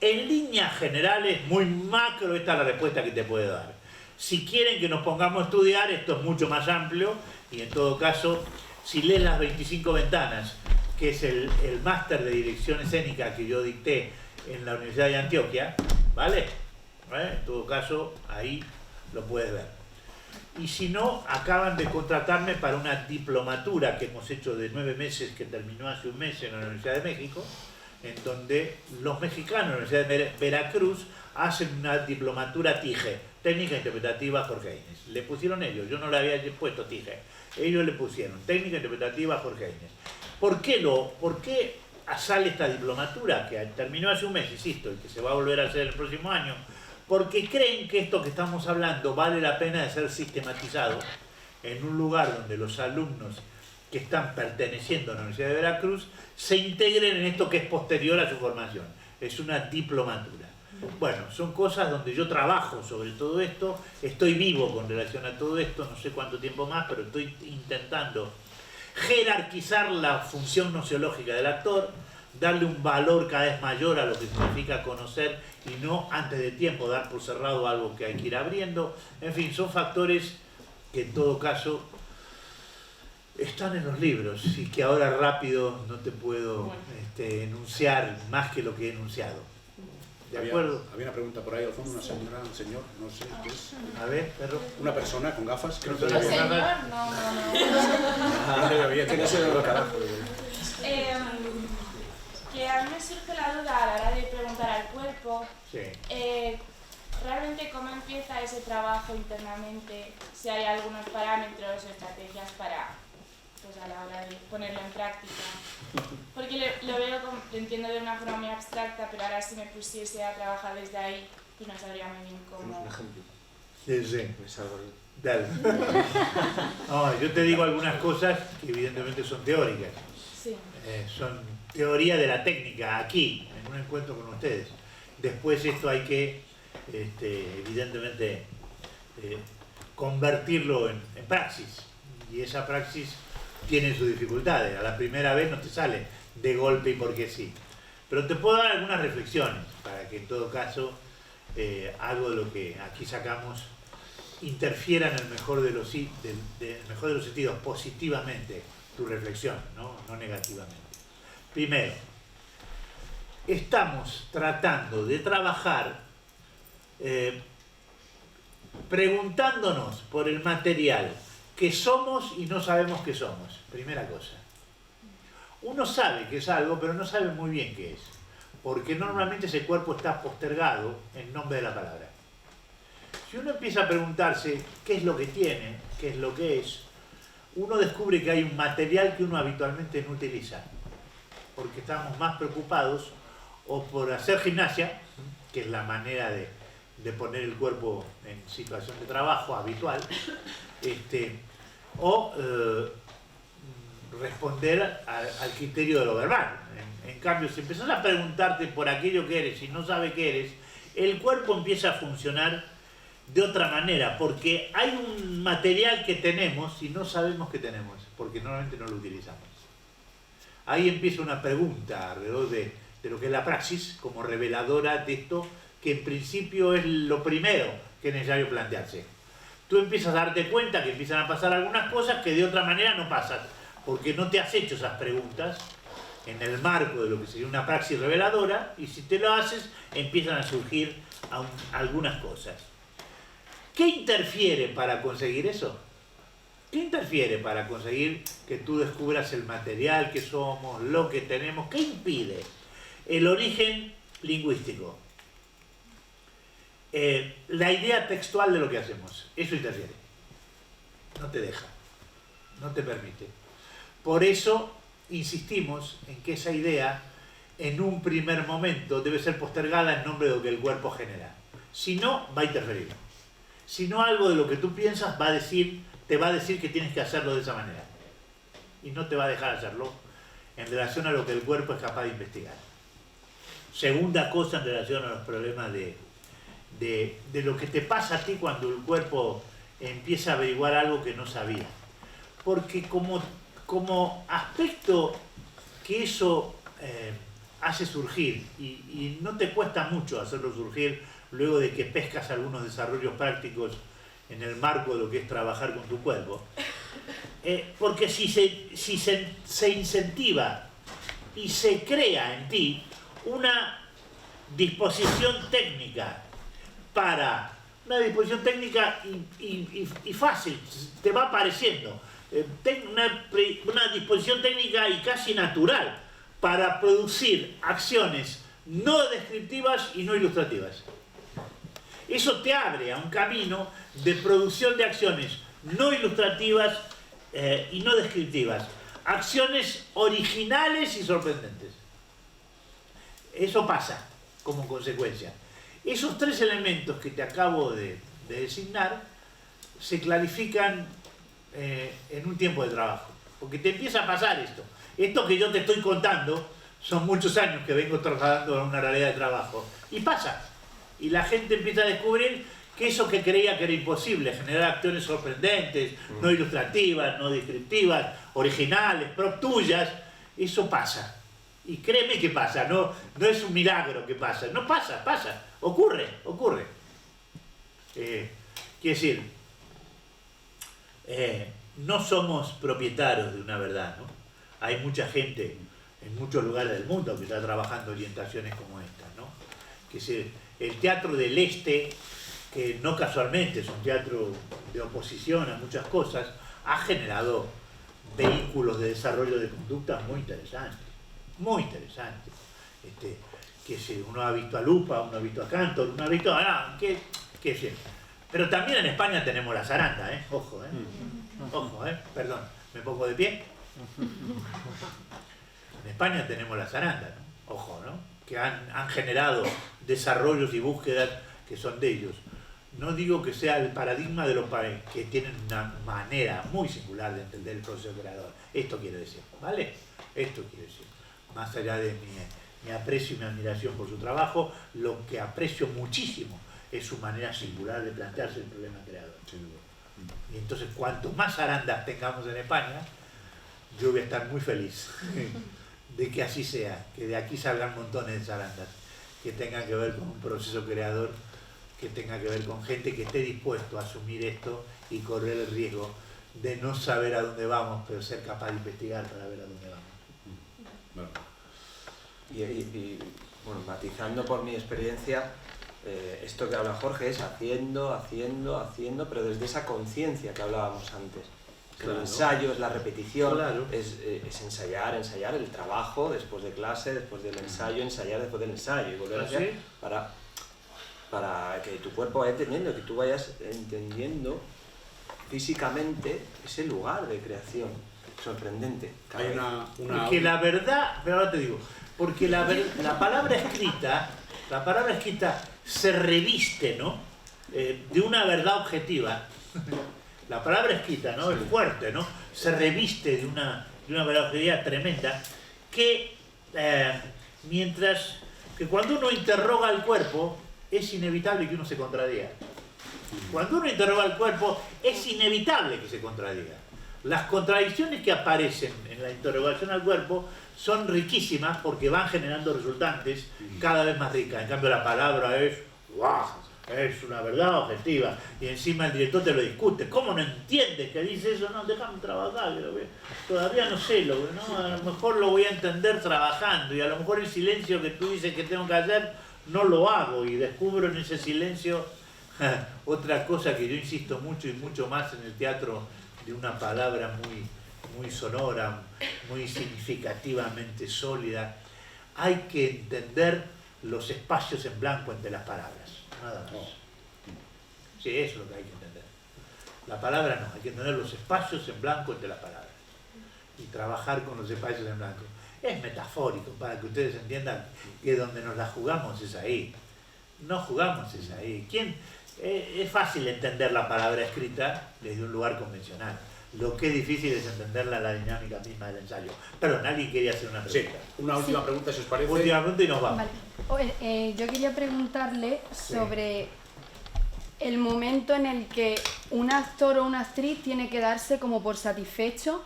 En líneas generales, muy macro, esta es la respuesta que te puedo dar. Si quieren que nos pongamos a estudiar, esto es mucho más amplio y en todo caso, si lees Las 25 Ventanas, que es el máster de dirección escénica que yo dicté en la Universidad de Antioquia, ¿vale? En todo caso, ahí lo puedes ver. Y si no, acaban de contratarme para una diplomatura que hemos hecho de 9 meses, que terminó hace un mes en la Universidad de México, en donde los mexicanos de la Universidad de Veracruz hacen una diplomatura TIGE, técnica interpretativa Jorge Inés. Le pusieron ellos, yo no le había puesto TIGE, ellos le pusieron técnica interpretativa Jorge Inés. ¿Por qué sale esta diplomatura que terminó hace un mes, insisto, y que se va a volver a hacer el próximo año? Porque creen que esto que estamos hablando vale la pena de ser sistematizado en un lugar donde los alumnos que están perteneciendo a la Universidad de Veracruz se integren en esto que es posterior a su formación. Es una diplomatura. Bueno, son cosas donde yo trabajo sobre todo esto, estoy vivo con relación a todo esto, no sé cuánto tiempo más, pero estoy intentando jerarquizar la función gnoseológica del actor, darle un valor cada vez mayor a lo que significa conocer y no antes de tiempo dar por cerrado algo que hay que ir abriendo. En fin, son factores que en todo caso están en los libros y que ahora rápido no te puedo enunciar más que lo que he enunciado. ¿De acuerdo? Había una pregunta por ahí al fondo, una señora, un señor, no sé qué es. A ver, perro. Una persona con gafas. Creo que No, señor, Que no se lo carajo. Que a mí me surge la duda a la hora de preguntar al cuerpo, Sí. realmente cómo empieza ese trabajo internamente, si hay algunos parámetros o estrategias para, pues a la hora de ponerlo en práctica. Porque lo veo, lo entiendo de una forma muy abstracta, pero ahora si me pusiese a trabajar desde ahí, pues no sabría muy bien cómo. Un ejemplo. Sí, sí. Me salgo. Dale. No, yo te digo algunas cosas que evidentemente son teóricas. Sí. Son teoría de la técnica, aquí, en un encuentro con ustedes. Después esto hay que, evidentemente, convertirlo en praxis. Y esa praxis tiene sus dificultades. A la primera vez no te sale de golpe y porque sí. Pero te puedo dar algunas reflexiones para que en todo caso algo de lo que aquí sacamos interfiera en el mejor de los sentidos, positivamente, tu reflexión, no negativamente. Primero, estamos tratando de trabajar preguntándonos por el material que somos y no sabemos qué somos. Primera cosa. Uno sabe que es algo, pero no sabe muy bien qué es, porque normalmente ese cuerpo está postergado en nombre de la palabra. Si uno empieza a preguntarse qué es lo que tiene, qué es lo que es, uno descubre que hay un material que uno habitualmente no utiliza, porque estamos más preocupados o por hacer gimnasia, que es la manera de poner el cuerpo en situación de trabajo habitual, o responder al criterio de lo verbal. En cambio, si empezás a preguntarte por aquello que eres y no sabes qué eres, el cuerpo empieza a funcionar de otra manera, porque hay un material que tenemos y no sabemos que tenemos, porque normalmente no lo utilizamos. Ahí empieza una pregunta alrededor de lo que es la praxis, como reveladora de esto, que en principio es lo primero que es necesario plantearse. Tú empiezas a darte cuenta que empiezan a pasar algunas cosas que de otra manera no pasan, porque no te has hecho esas preguntas en el marco de lo que sería una praxis reveladora, y si te lo haces, empiezan a surgir algunas cosas. ¿Qué interfiere para conseguir eso? ¿Qué interfiere para conseguir que tú descubras el material que somos, lo que tenemos? ¿Qué impide? El origen lingüístico. La idea textual de lo que hacemos. Eso interfiere. No te deja. No te permite. Por eso insistimos en que esa idea, en un primer momento, debe ser postergada en nombre de lo que el cuerpo genera. Si no, va a interferir. Si no, algo de lo que tú piensas te va a decir que tienes que hacerlo de esa manera. Y no te va a dejar hacerlo en relación a lo que el cuerpo es capaz de investigar. Segunda cosa en relación a los problemas de lo que te pasa a ti cuando el cuerpo empieza a averiguar algo que no sabía. Porque como aspecto que eso hace surgir, y no te cuesta mucho hacerlo surgir luego de que pescas algunos desarrollos prácticos en el marco de lo que es trabajar con tu cuerpo, porque si se incentiva y se crea en ti una disposición técnica y fácil, te va apareciendo, una disposición técnica y casi natural para producir acciones no descriptivas y no ilustrativas. Eso te abre a un camino de producción de acciones no ilustrativas y no descriptivas, acciones originales y sorprendentes. Eso pasa como consecuencia. Esos tres elementos que te acabo de designar se clarifican en un tiempo de trabajo, porque te empieza a pasar esto. Esto que yo te estoy contando son muchos años que vengo trabajando en una realidad de trabajo, y pasa. Y la gente empieza a descubrir que eso que creía que era imposible, generar acciones sorprendentes, no ilustrativas, no descriptivas, originales, tuyas, eso pasa. Y créeme que pasa, no es un milagro que pasa, no pasa, ocurre. Quiere decir, no somos propietarios de una verdad, ¿no? Hay mucha gente en muchos lugares del mundo que está trabajando orientaciones como esta, ¿no? Que es el teatro del este, que no casualmente es un teatro de oposición a muchas cosas, ha generado vehículos de desarrollo de conductas muy interesantes, que si uno ha visto a Lupa, uno ha visto a Cantor, uno ha visto a... ¿qué sé? Pero también en España tenemos la zaranda, ojo, ojo, perdón, me pongo de pie. En España tenemos la zaranda, ¿no? Ojo, ¿no? Que han generado desarrollos y búsquedas que son de ellos. No digo que sea el paradigma de los países que tienen una manera muy singular de entender el proceso creador. Esto quiere decir, ¿vale? Esto quiere decir. Más allá de mi aprecio y mi admiración por su trabajo, lo que aprecio muchísimo es su manera singular de plantearse el problema creador. Y entonces, cuanto más zarandas tengamos en España, yo voy a estar muy feliz de que así sea, que de aquí salgan montones de zarandas que tengan que ver con un proceso creador, que tenga que ver con gente que esté dispuesto a asumir esto y correr el riesgo de no saber a dónde vamos, pero ser capaz de investigar para ver a dónde vamos. Y bueno, matizando por mi experiencia, esto que habla Jorge es haciendo, pero desde esa conciencia que hablábamos antes. Claro. El ensayo es la repetición, claro. Es ensayar el trabajo después de clase, después del ensayo, ensayar después del ensayo y volver a hacer para que tu cuerpo vaya entendiendo, que tú vayas entendiendo físicamente ese lugar de creación sorprendente. Hay porque la verdad, pero ahora te digo, porque la palabra escrita se reviste, ¿no? De una verdad objetiva. La palabra escrita, ¿no? El fuerte, ¿no? Se reviste de una verdad objetiva tremenda que mientras que cuando uno interroga al cuerpo es inevitable que uno se contradiga. Cuando uno interroga al cuerpo es inevitable que se contradiga. Las contradicciones que aparecen en la interrogación al cuerpo son riquísimas porque van generando resultantes cada vez más ricas. En cambio la palabra es ¡guau! Es una verdad objetiva y encima el director te lo discute. ¿Cómo no entiendes que dice eso? No, déjame trabajar, todavía no sé, ¿no? A lo mejor lo voy a entender trabajando y a lo mejor el silencio que tú dices que tengo que hacer no lo hago y descubro en ese silencio otra cosa que yo insisto mucho y mucho más en el teatro de una palabra muy sonora, muy significativamente sólida. Hay que entender los espacios en blanco entre las palabras. Nada más. Sí, eso es lo que hay que entender. La palabra no, hay que entender los espacios en blanco entre las palabras. Y trabajar con los espacios en blanco. Es metafórico, para que ustedes entiendan que donde nos la jugamos es ahí. No jugamos es ahí. Es fácil entender la palabra escrita desde un lugar convencional. Lo que es difícil es entenderla la dinámica misma del ensayo. Perdón, alguien quería hacer una pregunta. Sí, una última pregunta, si os parece. Última pregunta y nos vamos. Vale. Yo quería preguntarle sobre el momento en el que un actor o una actriz tiene que darse como por satisfecho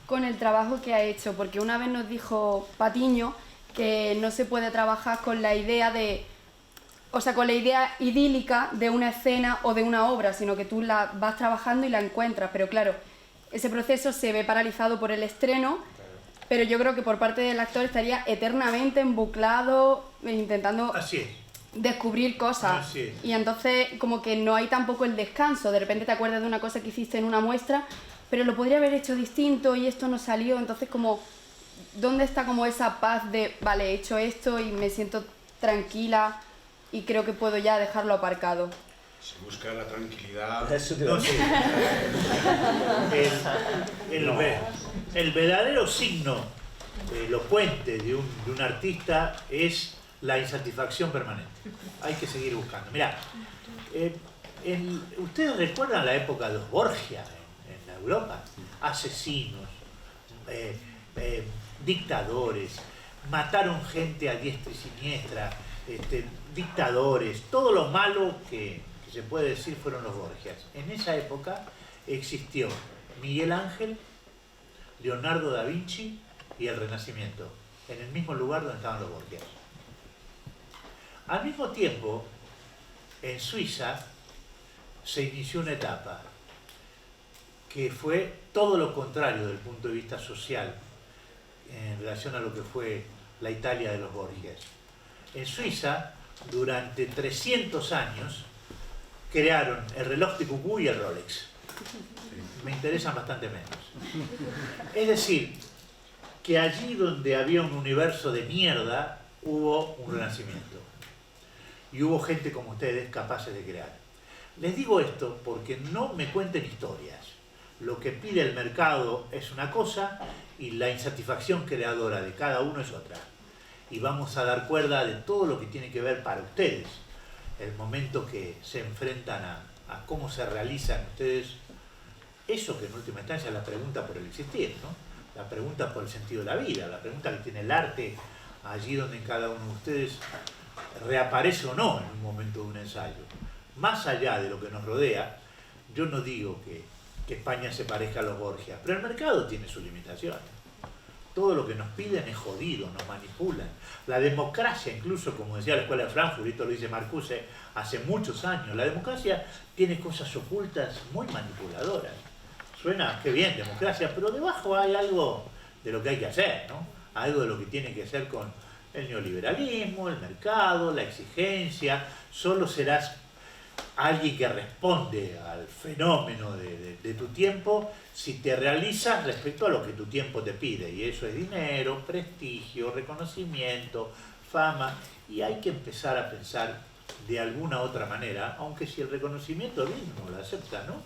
con el trabajo que ha hecho, porque una vez nos dijo Patiño que no se puede trabajar con la idea con la idea idílica de una escena o de una obra, sino que tú la vas trabajando y la encuentras, pero claro, ese proceso se ve paralizado por el estreno, pero yo creo que por parte del actor estaría eternamente embuclado, intentando descubrir cosas. Y entonces como que no hay tampoco el descanso, de repente te acuerdas de una cosa que hiciste en una muestra, pero lo podría haber hecho distinto y esto no salió, entonces como, ¿dónde está como esa paz de, vale, he hecho esto y me siento tranquila y creo que puedo ya dejarlo aparcado? Se busca la tranquilidad. El verdadero signo elocuente de un artista es la insatisfacción permanente. Hay que seguir buscando. Mirá, ustedes recuerdan la época de los Borgia en Europa. Asesinos, dictadores, mataron gente a diestra y siniestra, dictadores, todo lo malo que se puede decir fueron los Borgias. En esa época existió Miguel Ángel, Leonardo da Vinci y el Renacimiento, en el mismo lugar donde estaban los Borgias. Al mismo tiempo, en Suiza se inició una etapa que fue todo lo contrario desde el punto de vista social en relación a lo que fue la Italia de los Borgias. En Suiza, durante 300 años, crearon el reloj de cucú y el Rolex. Me interesan bastante menos. Es decir, que allí donde había un universo de mierda, hubo un renacimiento. Y hubo gente como ustedes capaces de crear. Les digo esto porque no me cuenten historias. Lo que pide el mercado es una cosa y la insatisfacción creadora de cada uno es otra. Y vamos a dar cuerda de todo lo que tiene que ver para ustedes. El momento que se enfrentan a cómo se realizan ustedes eso que en última instancia es la pregunta por el existir, ¿no? La pregunta por el sentido de la vida, la pregunta que tiene el arte allí donde en cada uno de ustedes reaparece o no en un momento de un ensayo. Más allá de lo que nos rodea, yo no digo que España se parezca a los Borgias, pero el mercado tiene sus limitaciones. Todo lo que nos piden es jodido, nos manipulan. La democracia, incluso como decía la Escuela de Frankfurt, esto lo dice Marcuse hace muchos años, la democracia tiene cosas ocultas muy manipuladoras. Suena, qué bien, democracia, pero debajo hay algo de lo que hay que hacer, ¿no? Algo de lo que tiene que hacer con el neoliberalismo, el mercado, la exigencia. Solo serás alguien que responde al fenómeno de tu tiempo si te realizas respecto a lo que tu tiempo te pide, y eso es dinero, prestigio, reconocimiento, fama, y hay que empezar a pensar de alguna otra manera, aunque si el reconocimiento mismo lo acepta, ¿no?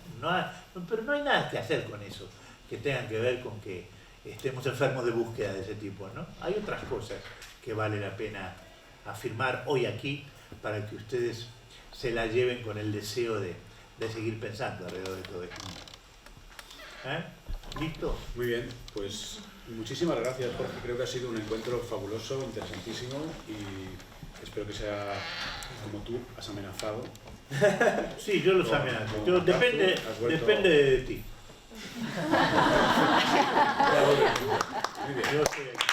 Pero no hay nada que hacer con eso que tengan que ver con que estemos enfermos de búsqueda de ese tipo, ¿no? Hay otras cosas que vale la pena afirmar hoy aquí para que ustedes se la lleven con el deseo de seguir pensando alrededor de todo esto. ¿Listo? Muy bien, pues muchísimas gracias, Jorge. Creo que ha sido un encuentro fabuloso, interesantísimo, y espero que sea como tú has amenazado. Sí, yo los amenazo. Depende de ti. Muy bien. Yo sé.